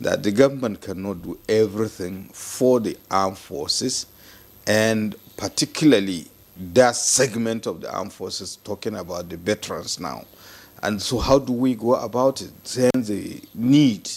that the government cannot do everything for the armed forces, and particularly that segment of the armed forces talking about the veterans now. And so how do we go about it? Then the need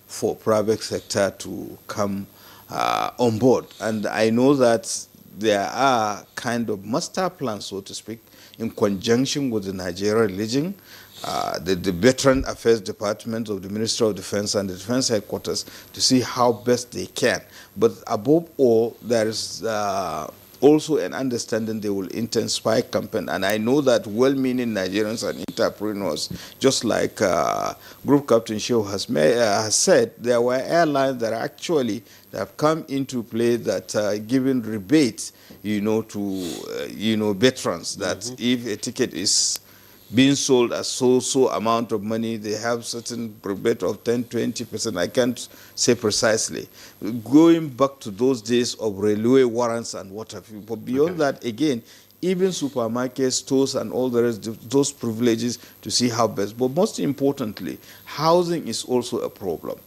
for private sector to come on board. And I know that there are kind of master plans, so to speak, in conjunction with the Nigerian Legion, the Veteran Affairs Department of the Ministry of Defense and the Defense Headquarters to see how best they can. But above all, there is also an understanding they will intensify campaign. And I know that well-meaning Nigerians and entrepreneurs, just like Group Captain Shehu has said, there were airlines that actually have come into play that giving rebates, to veterans, that if a ticket is being sold at so amount of money, they have certain rebate of 10-20%. I can't say precisely. Going back to those days of railway warrants and what have you. But beyond that, again, even supermarkets, stores, and all the rest, those privileges to see how best. But most importantly, housing is also a problem.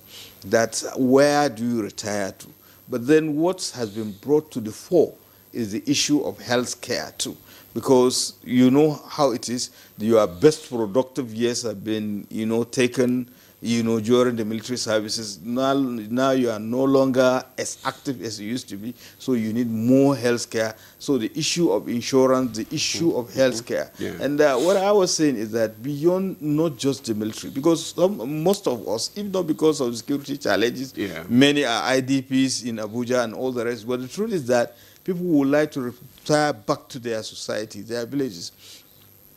That's where do you retire to? But then what has been brought to the fore is the issue of health care too. Because you know how it is, your best productive years have been, taken, during the military services. Now you are no longer as active as you used to be, so you need more health care. So the issue of insurance, the issue of health care. Yeah. And what I was saying is that beyond not just the military, because most of us, if not because of the security challenges, many are IDPs in Abuja and all the rest, but the truth is that people would like to retire back to their society, their villages.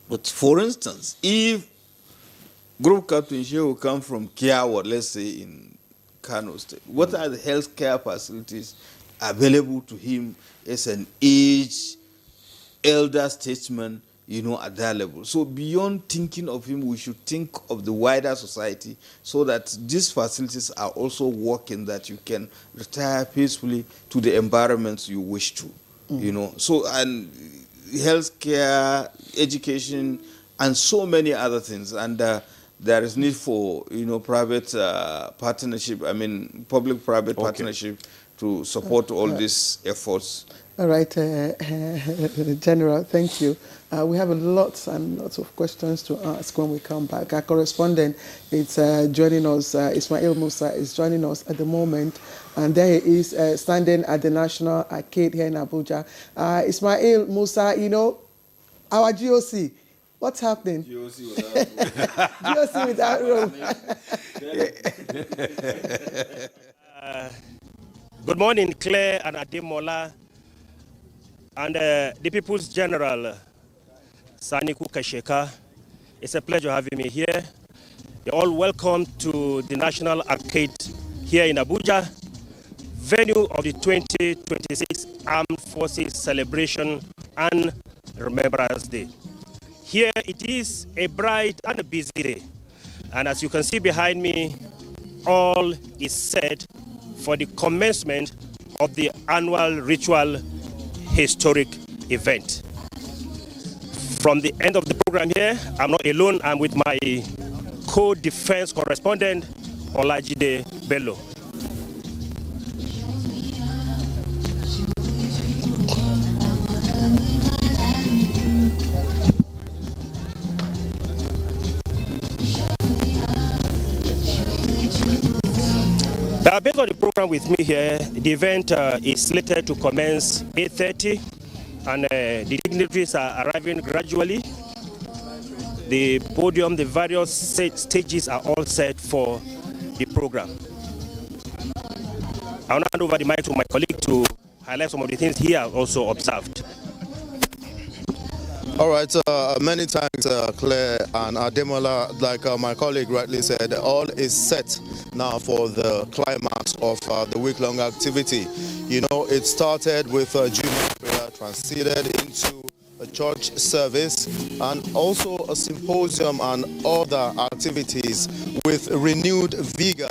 But for instance, if Group Captain Shehu come from Kiawa, let's say in Kano State, what are the health care facilities available to him as an aged elder statesman, at that level? So beyond thinking of him, we should think of the wider society so that these facilities are also working, that you can retire peacefully to the environments you wish to, So, and healthcare, education, and so many other things. And there is need for, private partnership, public-private partnership to support all these efforts. All right, General, thank you. We have lots and lots of questions to ask when we come back. Our correspondent is joining us, Ismail Musa is joining us at the moment, and there he is standing at the National Arcade here in Abuja. Ismail Musa, our GOC, what's happening? GOC without room. Good morning, Claire and Ademola, and the People's General, Saniku Kasheka. It's a pleasure having me here. You're all welcome to the National Arcade here in Abuja, venue of the 2026 Armed Forces Celebration and Remembrance Day. Here it is a bright and a busy day. And as you can see behind me, all is set for the commencement of the annual ritual historic event. From the end of the program here, I'm not alone, I'm with my co-defense correspondent, Olajide Bello. Based on the program with me here, the event is slated to commence 8:30, and the dignitaries are arriving gradually. The podium, the various stages are all set for the program. I'll now hand over the mic to my colleague to highlight some of the things he has also observed. All right, many thanks, Claire and Ademola. Like my colleague rightly said, all is set now for the climax of the week-long activity. It started with junior prayer, transited into a church service, and also a symposium and other activities with renewed vigor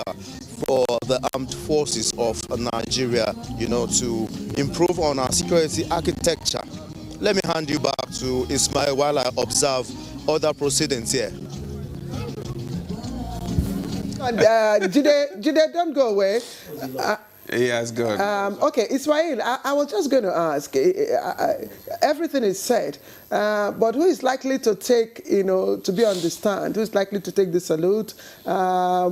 for the armed forces of Nigeria, to improve on our security architecture. Let me hand you back to Ismail while I observe other proceedings here. And Jide, don't go away. Yes, good. Okay, Ismail, I was just going to ask, everything is said, but who is likely to take, to be on the stand? Who is likely to take the salute? I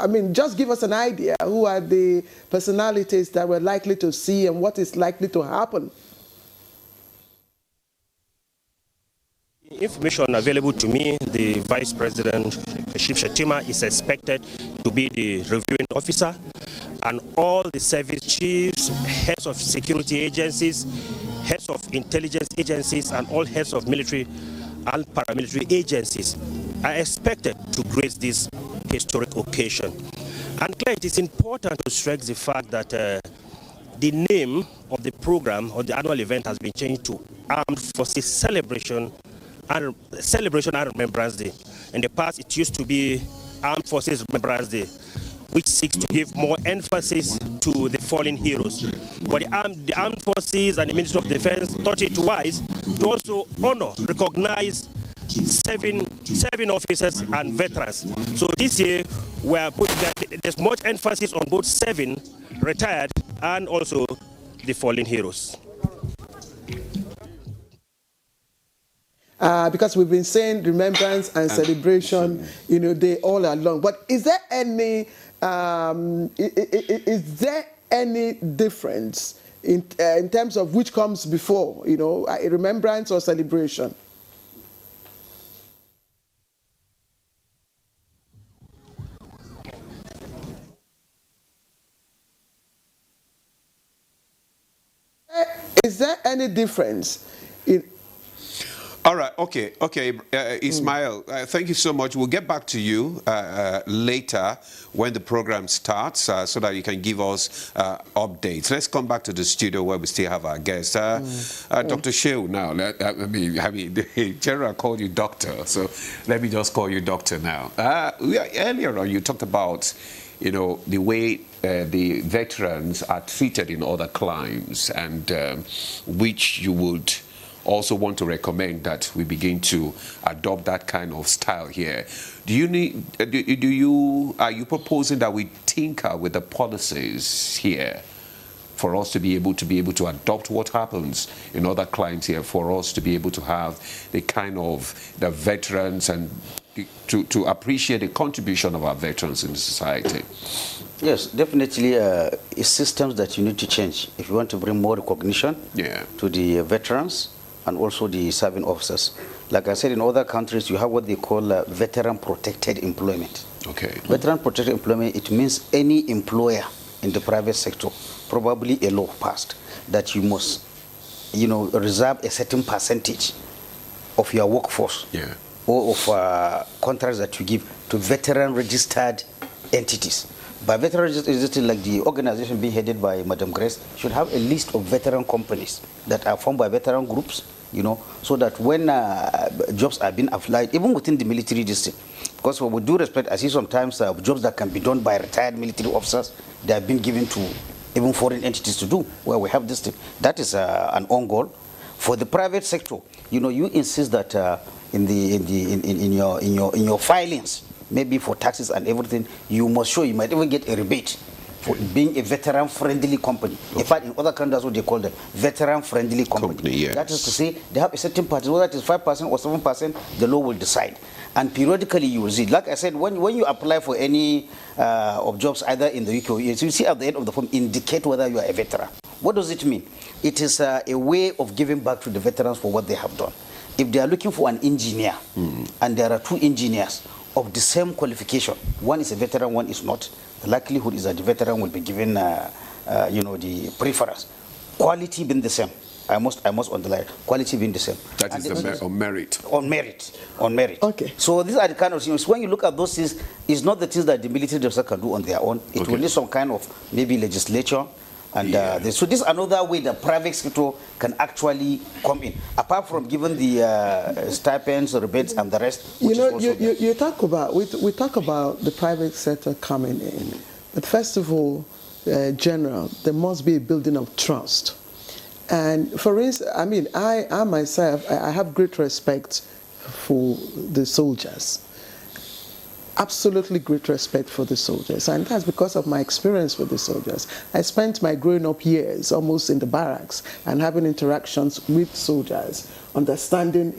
mean, just give us an idea. Who are the personalities that we're likely to see and what is likely to happen? Information available to me, the Vice President, Chief Shatima, is expected to be the reviewing officer, and all the service chiefs, heads of security agencies, heads of intelligence agencies, and all heads of military and paramilitary agencies are expected to grace this historic occasion. And Claire, it is important to stress the fact that the name of the program or the annual event has been changed to Armed Forces Celebration and Remembrance Day. In the past, it used to be Armed Forces Remembrance Day, which seeks to give more emphasis to the fallen heroes. But the armed forces and the Ministry of Defense thought it wise to also honor, recognize serving officers and veterans. So this year, there's much emphasis on both serving, retired, and also the fallen heroes. Because we've been saying remembrance and celebration, they all along. But is there any difference in terms of which comes before, remembrance or celebration? Is there any difference in? All right, okay, Ismail, thank you so much. We'll get back to you later when the program starts so that you can give us updates. Let's come back to the studio where we still have our guest. Dr. Shehu now, I mean, the general called you doctor, so let me just call you doctor now. Earlier on, you talked about, the way the veterans are treated in other climes, and which you would also want to recommend that we begin to adopt that kind of style here. Are you proposing that we tinker with the policies here for us to be able to adopt what happens in other climes here, for us to be able to have the kind of the veterans and to appreciate the contribution of our veterans in the society? Yes, definitely. It's systems that you need to change if you want to bring more recognition to the veterans and also the serving officers. Like I said, in other countries, you have what they call veteran protected employment. Okay. Veteran protected employment, it means any employer in the private sector, probably a law passed, that you must, reserve a certain percentage of your workforce or of contracts that you give to veteran registered entities. By veteran registered, like the organization being headed by Madam Grace, should have a list of veteran companies that are formed by veteran groups, so that when jobs are being applied, even within the military district, because with due respect, I see sometimes jobs that can be done by retired military officers, they have been given to even foreign entities to do, where we have this thing. That is an own goal. For the private sector, you insist that in your filings, maybe for taxes and everything, you must show, you might even get a rebate for being a veteran-friendly company. In fact, in other countries, that's what they call them, veteran-friendly company. Yes. That is to say, they have a certain percentage, whether it is 5% or 7%, the law will decide. And periodically, you will see. Like I said, when you apply for any of jobs, either in the UK or US, you see at the end of the form, indicate whether you are a veteran. What does it mean? It is a way of giving back to the veterans for what they have done. If they are looking for an engineer, and there are two engineers of the same qualification, one is a veteran, one is not, the likelihood is that the veteran will be given, the preference. Quality being the same. I must underline, quality being the same. That is on merit. On merit. Okay. So these are the kind of things, when you look at those things, it's not the things that the military themselves can do on their own. It will need some kind of maybe legislature And so this is another way the private sector can actually come in, apart from giving the stipends, rebates, and the rest. You talk about we talk about the private sector coming in, but first of all, General, there must be a building of trust. And for instance, I mean, I myself, I have great respect for the soldiers. Absolutely great respect for the soldiers, and that's because of my experience with the soldiers. I spent my growing up years almost in the barracks and having interactions with soldiers, understanding,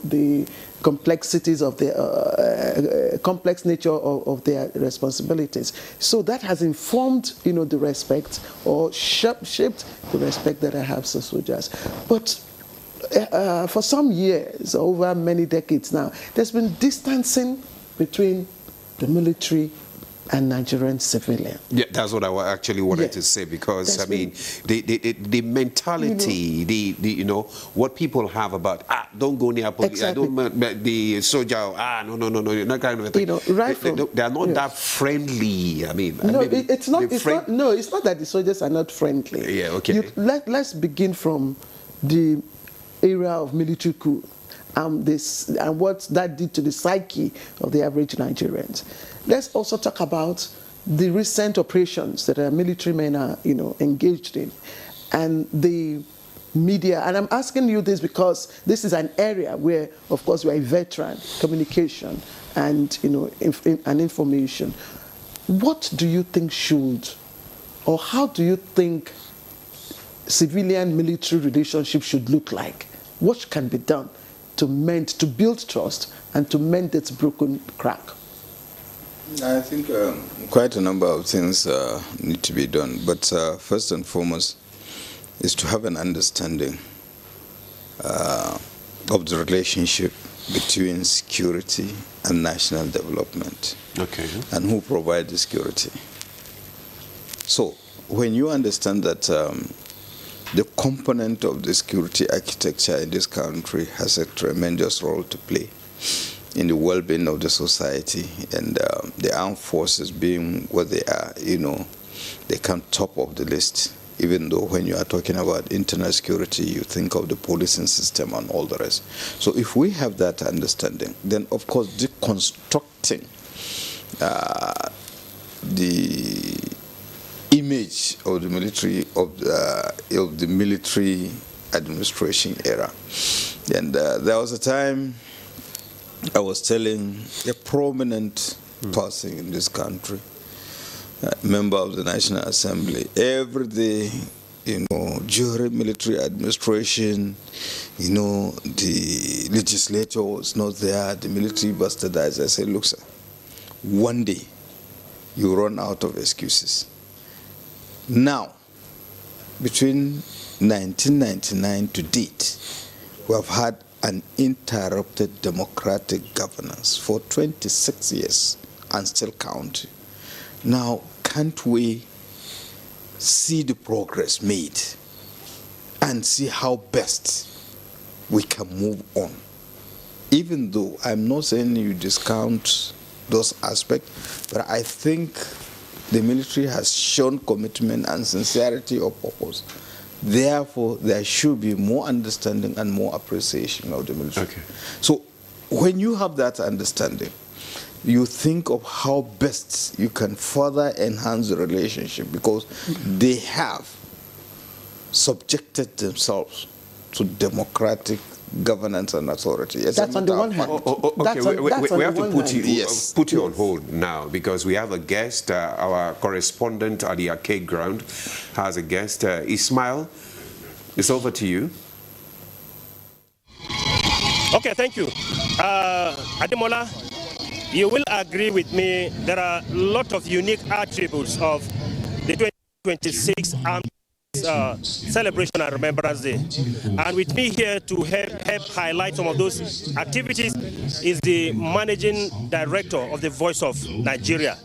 the complexities of the complex nature of their responsibilities. So that has informed, the respect, or shaped the respect that I have for soldiers. But for some years, over many decades now, there's been distancing between the military and Nigerian civilian. Yeah, that's what I actually wanted to say, because the mentality, what people have about don't go near police, exactly. The soldier, no, that kind of thing. They are not that friendly. I mean, it's not that the soldiers are not friendly. Yeah, okay. Let's begin from the era of military coup. And what that did to the psyche of the average Nigerians. Let's also talk about the recent operations that our military men are, engaged in, and the media. And I'm asking you this because this is an area where, of course, you are a veteran, communication and and information. What do you think should, or how do you think civilian-military relationship should look like? What can be done to build trust and to mend its broken crack? I think quite a number of things need to be done. But first and foremost is to have an understanding of the relationship between security and national development. Okay. And who provides the security. So when you understand that the component of the security architecture in this country has a tremendous role to play in the well-being of the society, and the armed forces being what they are, they come top of the list, even though when you are talking about internal security, you think of the policing system and all the rest. So if we have that understanding, then of course deconstructing the image of the military of the military administration era. And there was a time I was telling a prominent person in this country, a member of the National Assembly, every day, during military administration, the legislature was not there, the military bastardized. I said, look, sir, one day you run out of excuses. Now, between 1999 to date, we have had an uninterrupted democratic governance for 26 years and still counting. Now, can't we see the progress made and see how best we can move on? Even though I'm not saying you discount those aspects, but I think the military has shown commitment and sincerity of purpose. Therefore, there should be more understanding and more appreciation of the military. Okay. So, when you have that understanding, you think of how best you can further enhance the relationship, because they have subjected themselves to democratic governance and authority. That's on the one hand. We have to put you on hold now, because we have a guest. Our correspondent at the arcade ground has a guest. Ismail, it's over to you. Okay, thank you. Ademola, you will agree with me, there are a lot of unique attributes of the 2026 Armed Celebration and Remembrance Day. And with me here to help highlight some of those activities is the Managing Director of the Voice of Nigeria,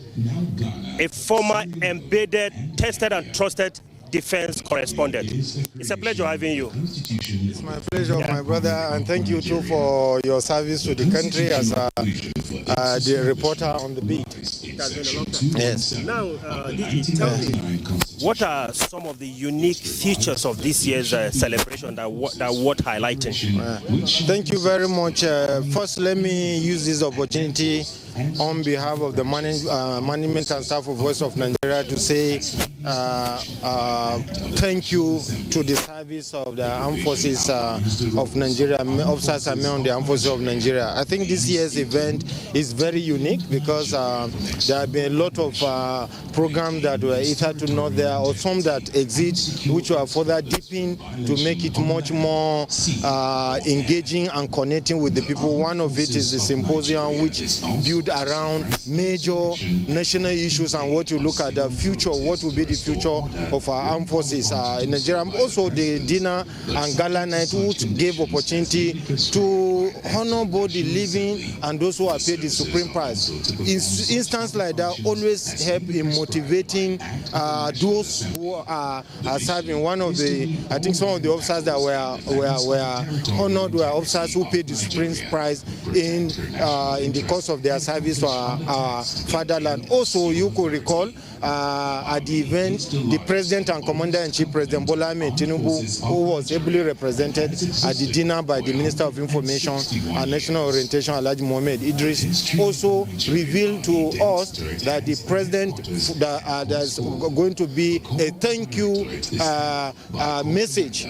a former embedded, tested and trusted defense correspondent. It's a pleasure having you. It's my pleasure, my brother, and thank you too for your service to the country as the reporter on the beat. has been a long time. Yes. Now, Digi, tell me, what are some of the unique features of this year's celebration that worth highlighting? Thank you very much. First, let me use this opportunity on behalf of the management and staff of Voice of Nigeria to say thank you to the service of the Armed Forces of Nigeria, officers and men on the Armed Forces of Nigeria. I think this year's event is very unique because there have been a lot of programs that were either to not there or some that exist which were further deepening to make it much more engaging and connecting with the people. One of it is the symposium which built around major national issues and what you look at the future, what will be the future of our armed forces in Nigeria. Also the dinner and gala night which gave opportunity to honor both the living and those who have paid the supreme price. Instances like that always help in motivating those who are serving. One of the, I think some of the officers that were honored were officers who paid the supreme price in the course of their service to our fatherland. Also, you could recall at the event, the President and Commander-in-Chief, President Bola Ahmed Tinubu, who was ably represented at the dinner by the Minister of Information and National Orientation, Alhaji Mohammed Idris, also revealed to us that the President, there's going to be a thank you message,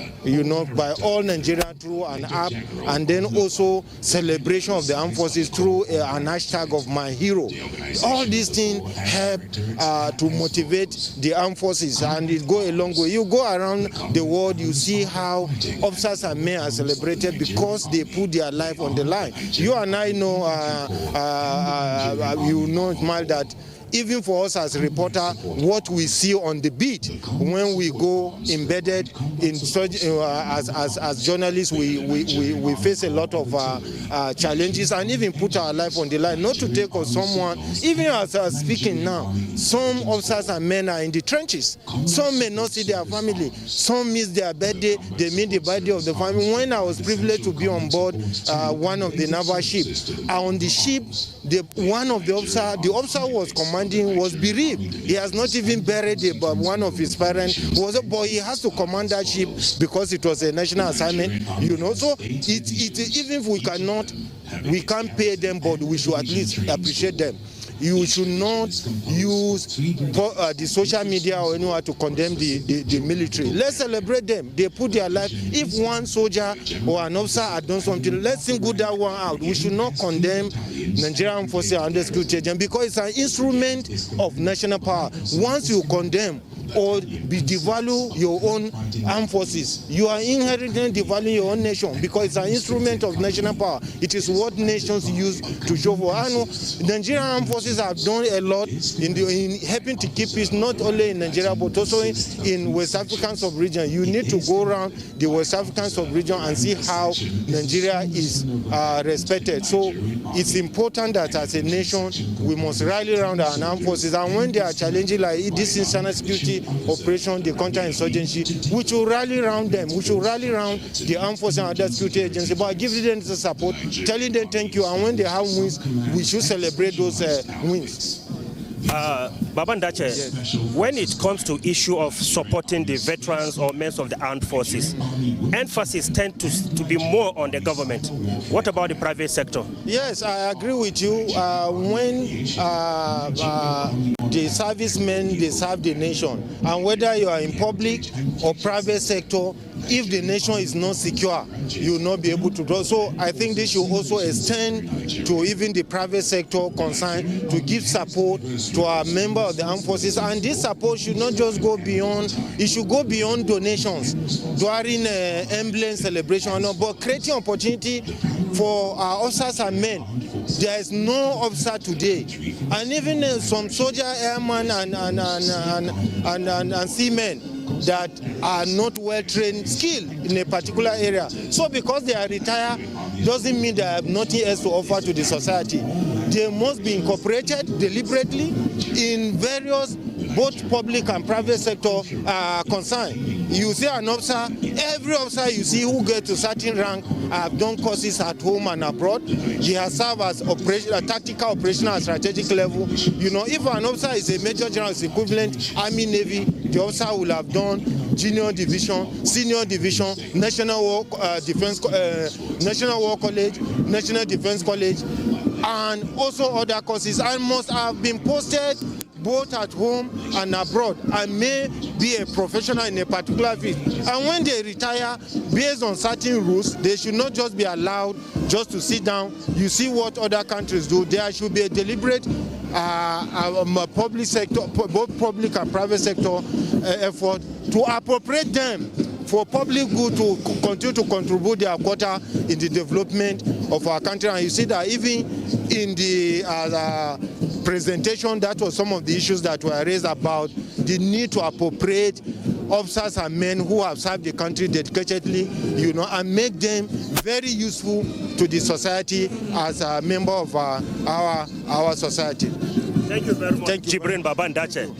by all Nigerians through an app, and then also celebration of the armed forces through an hashtag of my hero. All these things help to motivate the armed forces, and it go a long way. You go around the world, you see how officers and men are celebrated because they put their life on the line. You and I know, Mal, that even for us as a reporter, what we see on the beat when we go embedded in as journalists, we face a lot of challenges and even put our life on the line. Not to take on someone, even as I was speaking now, some officers and men are in the trenches. Some may not see their family. Some miss their birthday. They miss the birthday of the family. When I was privileged to be on board one of the naval ships, on the ship, one of the officer who was commanding was bereaved. He has not even buried one of his parents. But he has to command that ship because it was a national assignment. So even if we can't pay them, but we should at least appreciate them. You should not use the social media or anywhere to condemn the military. Let's celebrate them. They put their life. If one soldier or an officer had done something, let's single that one out. We should not condemn Nigerian forces and the security agents because it's an instrument of national power. Once you condemn or devalue your own armed forces, you are inherently devaluing your own nation because it's an instrument of national power. It is what nations use to show for. I know Nigerian armed forces have done a lot in helping to keep peace, not only in Nigeria but also in West African sub-region. You need to go around the West African sub-region and see how Nigeria is respected. So it's important that as a nation we must rally around our armed forces, and when they are challenging like this international security operation, the counter-insurgency, we should rally around them. We should rally around the armed forces and other security agencies, but give them the support, telling them thank you, and when they have wins, we should celebrate those wins. Babandache, yes. When it comes to issue of supporting the veterans or men of the armed forces, emphasis tends to be more on the government. What about the private sector? Yes, I agree with you. When the servicemen, they serve the nation, and whether you are in public or private sector, if the nation is not secure, you will not be able to do. So I think this should also extend to even the private sector concerned to give support to our member of the armed forces. And this support should not just go beyond, it should go beyond donations during emblem celebration, but creating opportunity for our officers and men. There is no officer today, and even some soldier, airmen and seamen that are not well trained, skilled in a particular area. So because they are retired doesn't mean they have nothing else to offer to the society. They must be incorporated deliberately in various both public and private sector concerned. You see an officer, every officer you see who gets to certain rank have done courses at home and abroad. He has served as tactical, operational, and strategic level. You know, if an officer is a major general, is equivalent Army, Navy, the officer will have done junior division, senior division, National War College, National Defense College, and also other courses, and must have been posted both at home and abroad, and may be a professional in a particular field. And when they retire, based on certain rules, they should not just be allowed just to sit down. You see what other countries do. There should be a deliberate public sector, both public and private sector effort to appropriate them for public good to continue to contribute their quota in the development of our country. And you see that even in the presentation, that was some of the issues that were raised about the need to appropriate officers and men who have served the country dedicatedly, you know, and make them very useful to the society as a member of our society. Thank you very much. Thank you, Jibrin Babandache.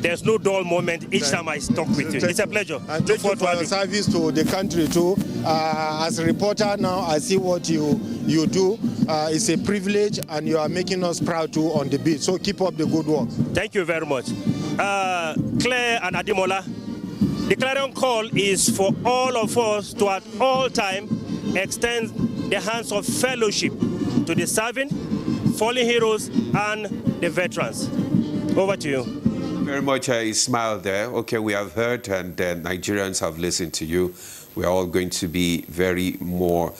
There's no dull moment each time I talk with you. It's a pleasure. And thank you for your service to the country too. As a reporter now, I see what you do. It's a privilege, and you are making us proud too on the beat. So keep up the good work. Thank you very much. Claire and Adimola, the clarion call is for all of us to at all time extend the hands of fellowship to the serving, fallen heroes, and the veterans. Over to you. Very much a smile there. Okay, we have heard, and Nigerians have listened to you. We are all going to be very more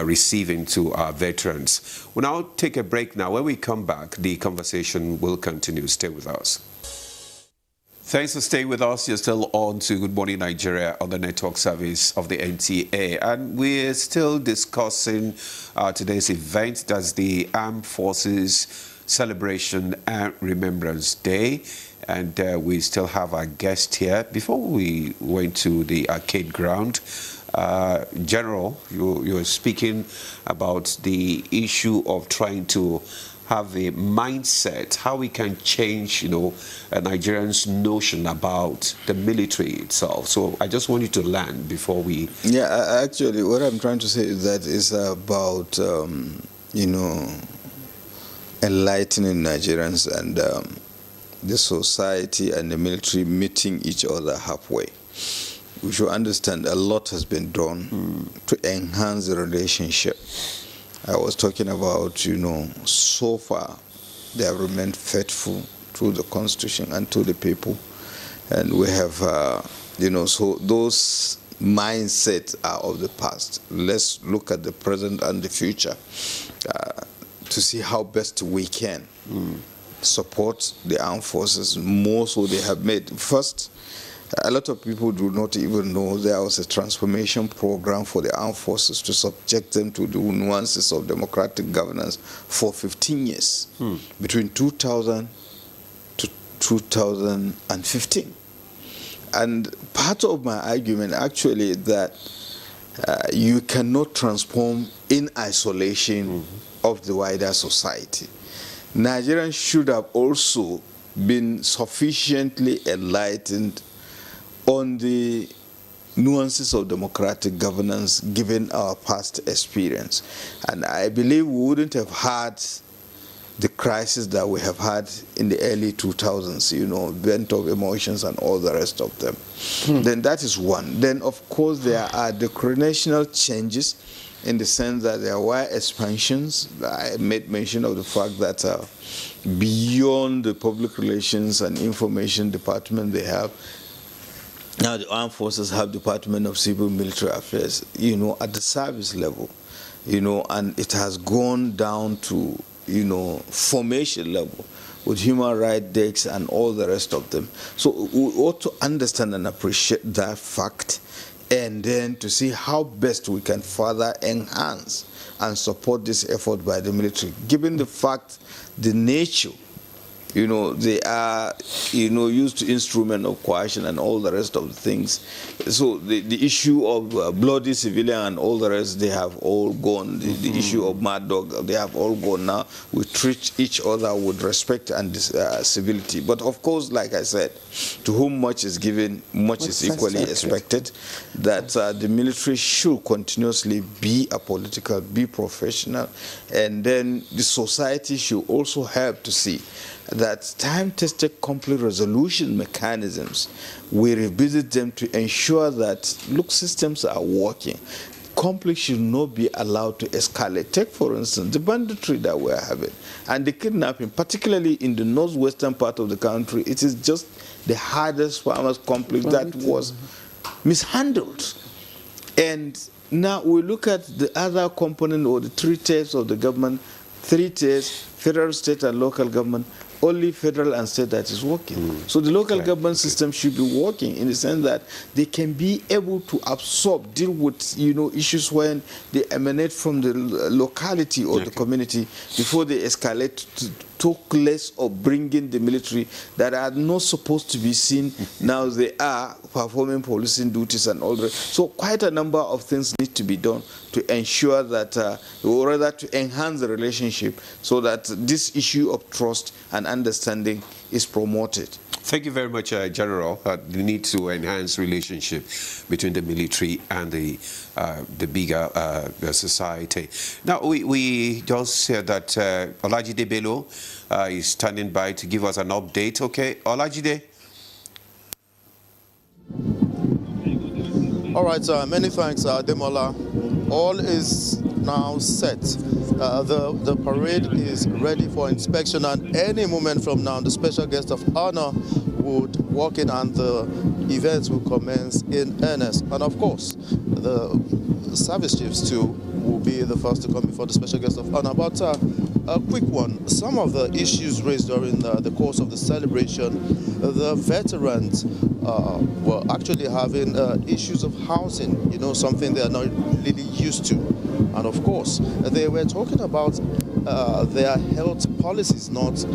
receiving to our veterans. We'll now take a break now. When we come back, the conversation will continue. Stay with us. Thanks for staying with us. You're still on to Good Morning Nigeria on the network service of the NTA. And we're still discussing today's event. That's the Armed Forces Celebration and Remembrance Day. And we still have our guest here. Before we went to the arcade ground, General, you were speaking about the issue of trying to have a mindset, how we can change, you know, a Nigerian's notion about the military itself. So I just want you to land before we... Yeah, actually, what I'm trying to say is that it's about, you know, enlightening Nigerians and the society and the military meeting each other halfway. We should understand a lot has been done to enhance the relationship. I was talking about, you know, so far they have remained faithful to the Constitution and to the people. And we have, you know, so those mindsets are of the past. Let's look at the present and the future to see how best we can support the armed forces more so they have made. First, a lot of people do not even know there was a transformation program for the armed forces to subject them to the nuances of democratic governance for 15 years, between 2000 to 2015. And part of my argument actually that you cannot transform in isolation of the wider society. Nigerians should have also been sufficiently enlightened on the nuances of democratic governance given our past experience. And I believe we wouldn't have had the crisis that we have had in the early 2000s, you know, bent of emotions and all the rest of them. Then that is one. Then, of course, there are declarational changes in the sense that there were expansions. I made mention of the fact that beyond the public relations and information department they have, now the armed forces have Department of Civil Military Affairs, you know, at the service level, you know, and it has gone down to, you know, formation level with human rights decks and all the rest of them. So we ought to understand and appreciate that fact, and then to see how best we can further enhance and support this effort by the military, given the fact, the nature They are, used to instrument of coercion and all the rest of the things. So the issue of bloody civilian and all the rest, they have all gone. The issue of mad dog, they have all gone now. We treat each other with respect and civility. But of course, like I said, to whom much is given, much is equally expected. That the military should continuously be apolitical, be professional, and then the society should also help to see that time-tested conflict resolution mechanisms, we revisit them to ensure that, systems are working. Conflict should not be allowed to escalate. Take, for instance, the banditry that we're having and the kidnapping, particularly in the northwestern part of the country. It is just the hardest farmers' conflict that was mishandled. And now we look at the other component, or the three tiers of the government, three tiers: federal, state, and local government. Only federal and state that is working. So the local government system should be working in the sense that they can be able to absorb, deal with issues when they emanate from the locality or the community before they escalate to talk less of bringing the military that are not supposed to be seen. Now they are performing policing duties and all that. So quite a number of things need to be done to ensure that, or rather to enhance the relationship so that this issue of trust and understanding is promoted. Thank you very much, General. The need to enhance relationship between the military and the bigger society. Now, we just said that Olajide Bello is standing by to give us an update. Okay, Olajide. All right, many thanks, Demola. All is now set. The parade is ready for inspection, and any moment from now, the special guest of honor would walk in and the events will commence in earnest. And of course, the service chiefs too will be the first to come before the special guest of honor. But a quick one, some of the issues raised during the course of the celebration, the veterans were actually having issues of housing, something they are not really used to. And of course, they were talking about their health policies not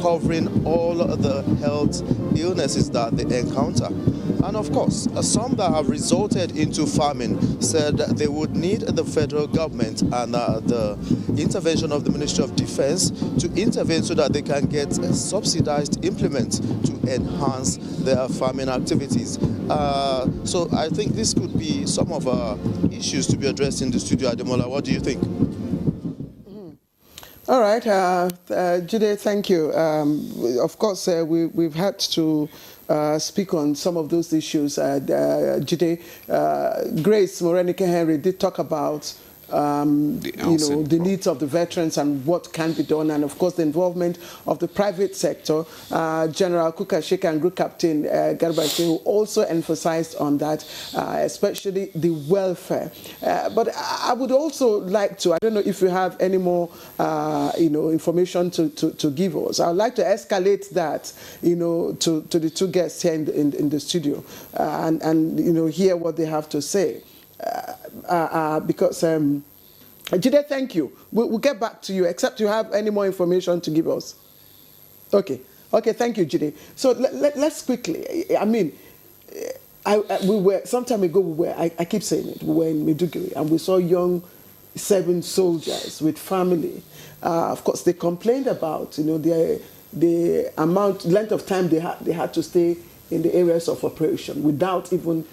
covering all the health illnesses that they encounter. And of course, some that have resulted into famine said that they would need the federal government and the intervention of the Ministry of Defense to intervene so that they can get subsidized implements to enhance their farming activities. So I think this could be some of our issues to be addressed in the studio. Ademola, what do you think? All right, Jide, thank you. Of course, we've had to speak on some of those issues. Jide, Grace Morenike-Henry did talk about the needs of the veterans and what can be done, and of course the involvement of the private sector. General Kukasheka and Group Captain Garba Shehu also emphasized on that, especially the welfare. But I would also like to, I don't know if you have any more information to give us. I would like to escalate that to the two guests here in the studio and hear what they have to say. Because Jide, thank you. We'll get back to you, except you have any more information to give us. Okay, thank you, Jide. So let's quickly. I mean, we were some time ago. I keep saying it. We were in Maiduguri and we saw young serving soldiers with family. Of course, they complained about the length of time they had to stay in the areas of operation without even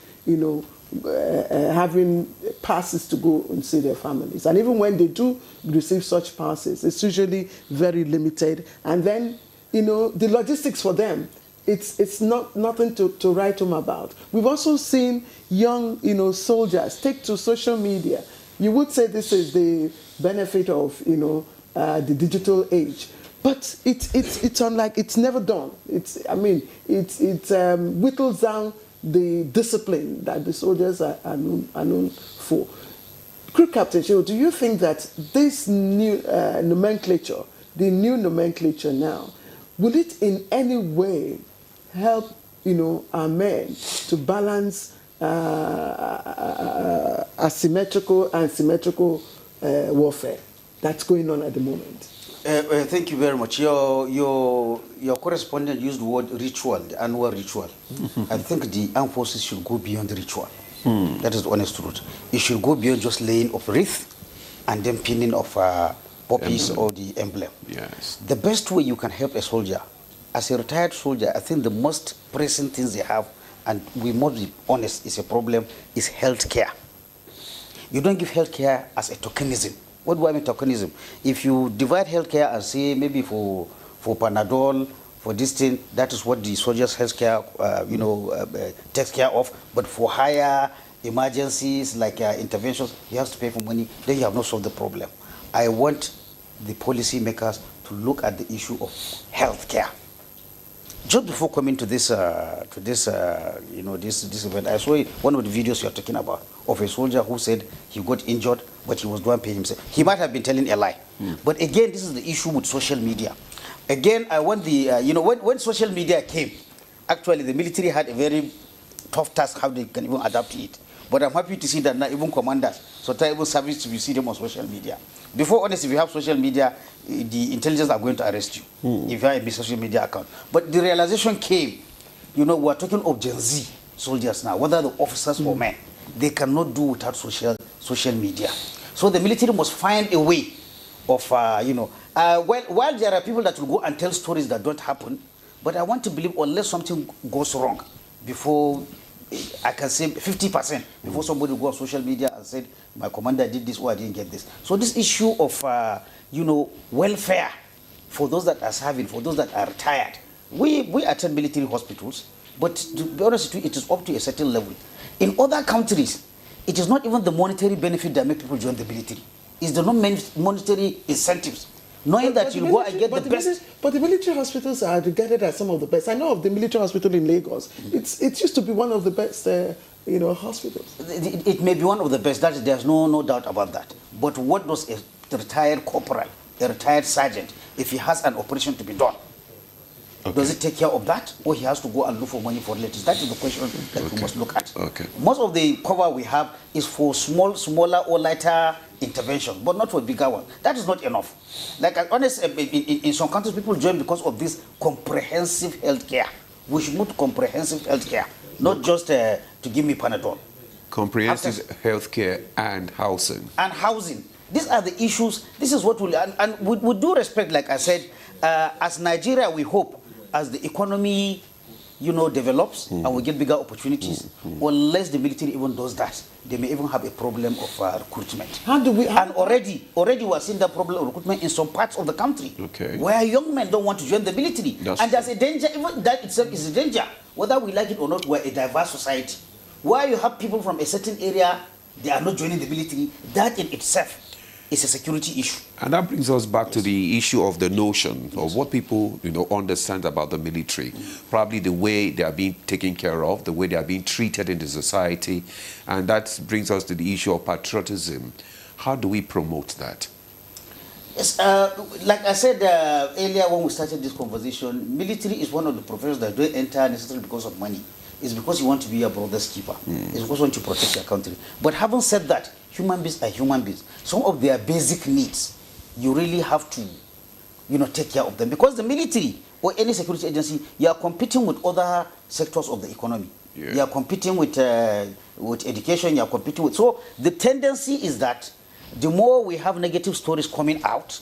having passes to go and see their families. And even when they do receive such passes, it's usually very limited. And then, the logistics for them, it's nothing to write home about. We've also seen young, soldiers take to social media. You would say this is the benefit of, the digital age. But it's unlike, it's never done. It whittles down the discipline that the soldiers are known for. Group Captain Shehu, do you think that this new nomenclature, the new nomenclature now, will it in any way help our men to balance asymmetrical and symmetrical warfare? that's going on at the moment? Thank you very much. Your correspondent used the word ritual, the annual ritual. I think the armed forces should go beyond the ritual. That is the honest truth. It should go beyond just laying of wreath and then pinning of poppies or the emblem. Yes. The best way you can help a soldier, as a retired soldier, I think the most pressing things they have, and we must be honest, is a problem, is health care. You don't give health care as a tokenism. What do I mean tokenism? If you divide health care and say maybe for Panadol, for this thing, that is what the soldiers' health care, takes care of. But for higher emergencies like interventions, you have to pay for money. Then you have not solved the problem. I want the policy makers to look at the issue of health care. Just before coming to this event, I saw one of the videos you are talking about of a soldier who said he got injured, but he was the one paying himself. He might have been telling a lie. But again, this is the issue with social media. Again, I want the, when social media came, actually the military had a very tough task how they can even adapt to it. But I'm happy to see that now even commanders, sometimes even service, we see them on social media. Before, honestly, if you have social media, the intelligence are going to arrest you if you have a social media account. But the realization came, we're talking of Gen Z soldiers now, whether the officers or men, they cannot do without social media. So the military must find a way of, while there are people that will go and tell stories that don't happen, but I want to believe unless something goes wrong before, I can say 50% before somebody goes on social media and said, my commander did this or I didn't get this. So this issue of, welfare for those that are serving, for those that are retired. We attend military hospitals, but to be honest with you, it is up to a certain level. In other countries, it is not even the monetary benefit that make people join the military. It's the non-monetary incentives. Knowing that you go and get the best. But the military hospitals are regarded as some of the best. I know of the military hospital in Lagos. It used to be one of the best, hospitals. It may be one of the best. There's no doubt about that. But what does a retired corporal, a retired sergeant, if he has an operation to be done, does it take care of that, or he has to go and look for money for relatives? That is the question that we must look at. Most of the cover we have is for smaller or lighter interventions, but not for bigger ones. That is not enough. Like in some countries, people join because of this comprehensive health care. We should move to comprehensive health care, not just to give me Panadol. Comprehensive health care and housing. And housing. These are the issues. This is what we'll, and with due respect, like I said, as Nigeria, we hope, as the economy, develops and we get bigger opportunities, unless the military even does that, they may even have a problem of recruitment. Already we are seeing that problem of recruitment in some parts of the country, where young men don't want to join the military. There's a danger, even that itself is a danger. Whether we like it or not, we're a diverse society. Where you have people from a certain area, they are not joining the military, that in itself is a security issue. And that brings us back to the issue of the notion of what people, understand about the military. Probably the way they are being taken care of, the way they are being treated in the society. And that brings us to the issue of patriotism. How do we promote that? Yes, like I said earlier when we started this conversation, military is one of the professions that don't enter necessarily because of money. It's because you want to be your brother's keeper. It's because you want to protect your country. But having said that, human beings are human beings. Some of their basic needs, you really have to, take care of them. Because the military or any security agency, you are competing with other sectors of the economy. You are competing with education, you are competing with... So the tendency is that the more we have negative stories coming out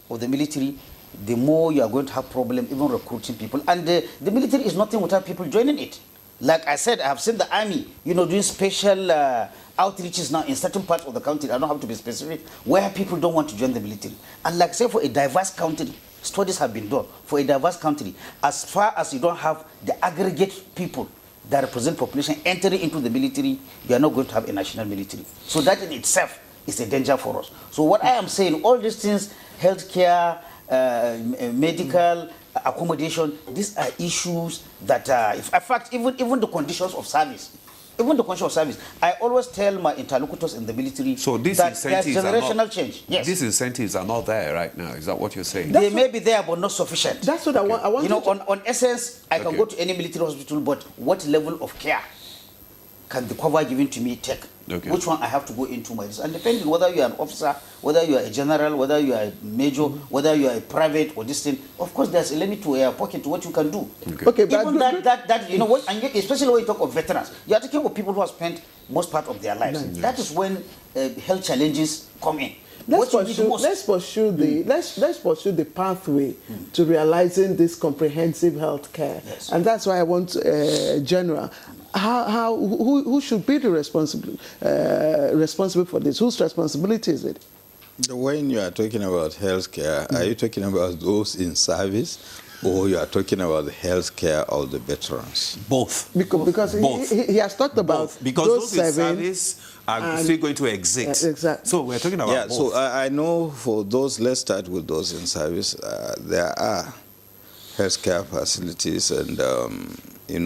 of the military, the more you are going to have problem even recruiting people. And the military is nothing without people joining it. Like I said, I have seen the army, doing special outreaches now in certain parts of the country. I don't have to be specific, where people don't want to join the military. And like say for a diverse country, studies have been done. For a diverse country, as far as you don't have the aggregate people that represent population entering into the military, you are not going to have a national military. So that in itself is a danger for us. So what I am saying, all these things, healthcare, medical, accommodation, these are issues that, in fact, even the conditions of service. Even the conditions of service. I always tell my interlocutors in the military that there's generational change. Yes. These incentives are not there right now. Is that what you're saying? They may be there, but not sufficient. That's what I want. On essence, I can go to any military hospital, but what level of care can the cover given to me take? Okay. Which one I have to go into my and depending whether you are an officer, whether you are a general, whether you are a major, whether you are a private or this thing, of course there's a limit to your pocket to what you can do. Okay, even that you know what, and especially when you talk of veterans, you are talking of people who have spent most part of their lives. Yes. That is when health challenges come in. Let's pursue the pathway to realizing this comprehensive health care. Yes. And that's why I want General. Who should be the responsible for this? Whose responsibility is it? When you are talking about healthcare, are you talking about those in service, or you are talking about the healthcare of the veterans? Both. Because he has talked about both. Because those in service are still going to exit. Exactly. So we're talking about both. So I know for those, let's start with those in service. There are healthcare facilities and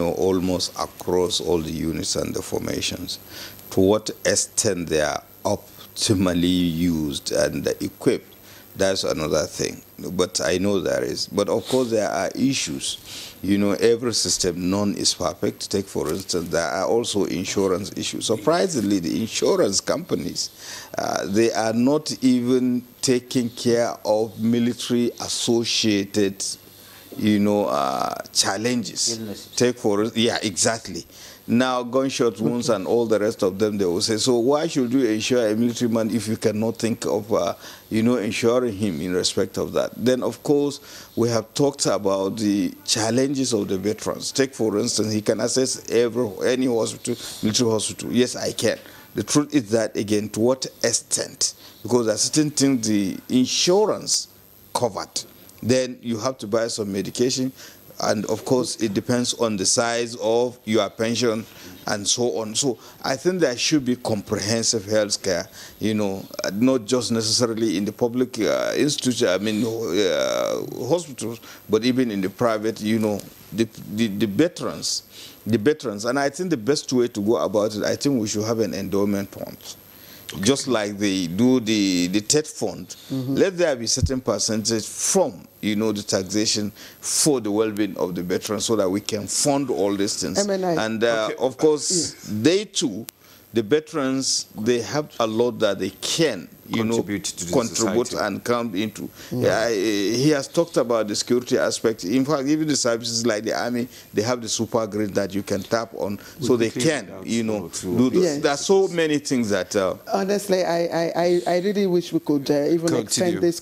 almost across all the units and the formations. To what extent they are optimally used and equipped, that's another thing. But I know there is. But of course there are issues. Every system, none is perfect. Take for instance, there are also insurance issues. Surprisingly, the insurance companies, they are not even taking care of military associated challenges. Illnesses. Take for exactly. Now gunshot wounds and all the rest of them, they will say, so why should you insure a military man if you cannot think of insuring him in respect of that? Then of course we have talked about the challenges of the veterans. Take for instance, he can access any hospital, military hospital. Yes, I can. The truth is that, again, to what extent? Because there are certain things the insurance covered. Then you have to buy some medication, and of course it depends on the size of your pension and so on. So I think there should be comprehensive health care, not just necessarily in the public institution, hospitals, but even in the private, the veterans. And I think the best way to go about it, I think we should have an endowment fund. Just like they do the TED fund, let there be certain percentage from the taxation for the well-being of the veterans, so that we can fund all these things. And of course, they too, the veterans, they have a lot that they can contribute and come into. He has talked about the security aspect. In fact, even the services like the army, they have the super grid that you can tap on, so they can, do this. Yes. There are so many things that. Honestly, I really wish we could even extend this.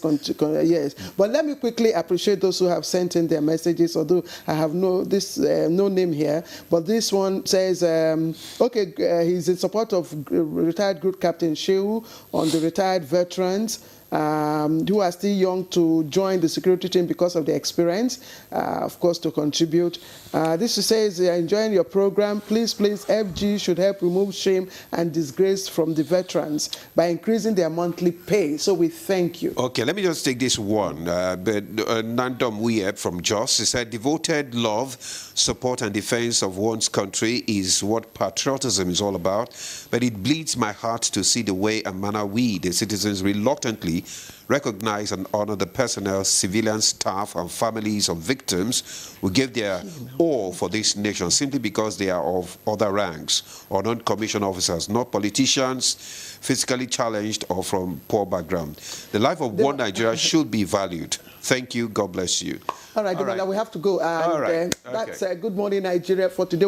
Yes, but let me quickly appreciate those who have sent in their messages. Although I have no name here, but this one says, he's in support of retired Group Captain Shehu on the retired veterans who are still young to join the security team because of their experience, of course, to contribute. This says, enjoying your program. Please, FG should help remove shame and disgrace from the veterans by increasing their monthly pay. So we thank you. Okay, let me just take this one. Nandom Wieb from Jos, he said, devoted love, support and defense of one's country is what patriotism is all about, but it bleeds my heart to see the way and manner we, the citizens, reluctantly recognize and honor the personnel, civilian staff and families of victims who gave their all for this nation simply because they are of other ranks or non-commissioned officers, not politicians, physically challenged or from poor background. The life of one Nigeria should be valued. Thank you. God bless you. All right, we have to go. And, all right. That's Good Morning Nigeria for today.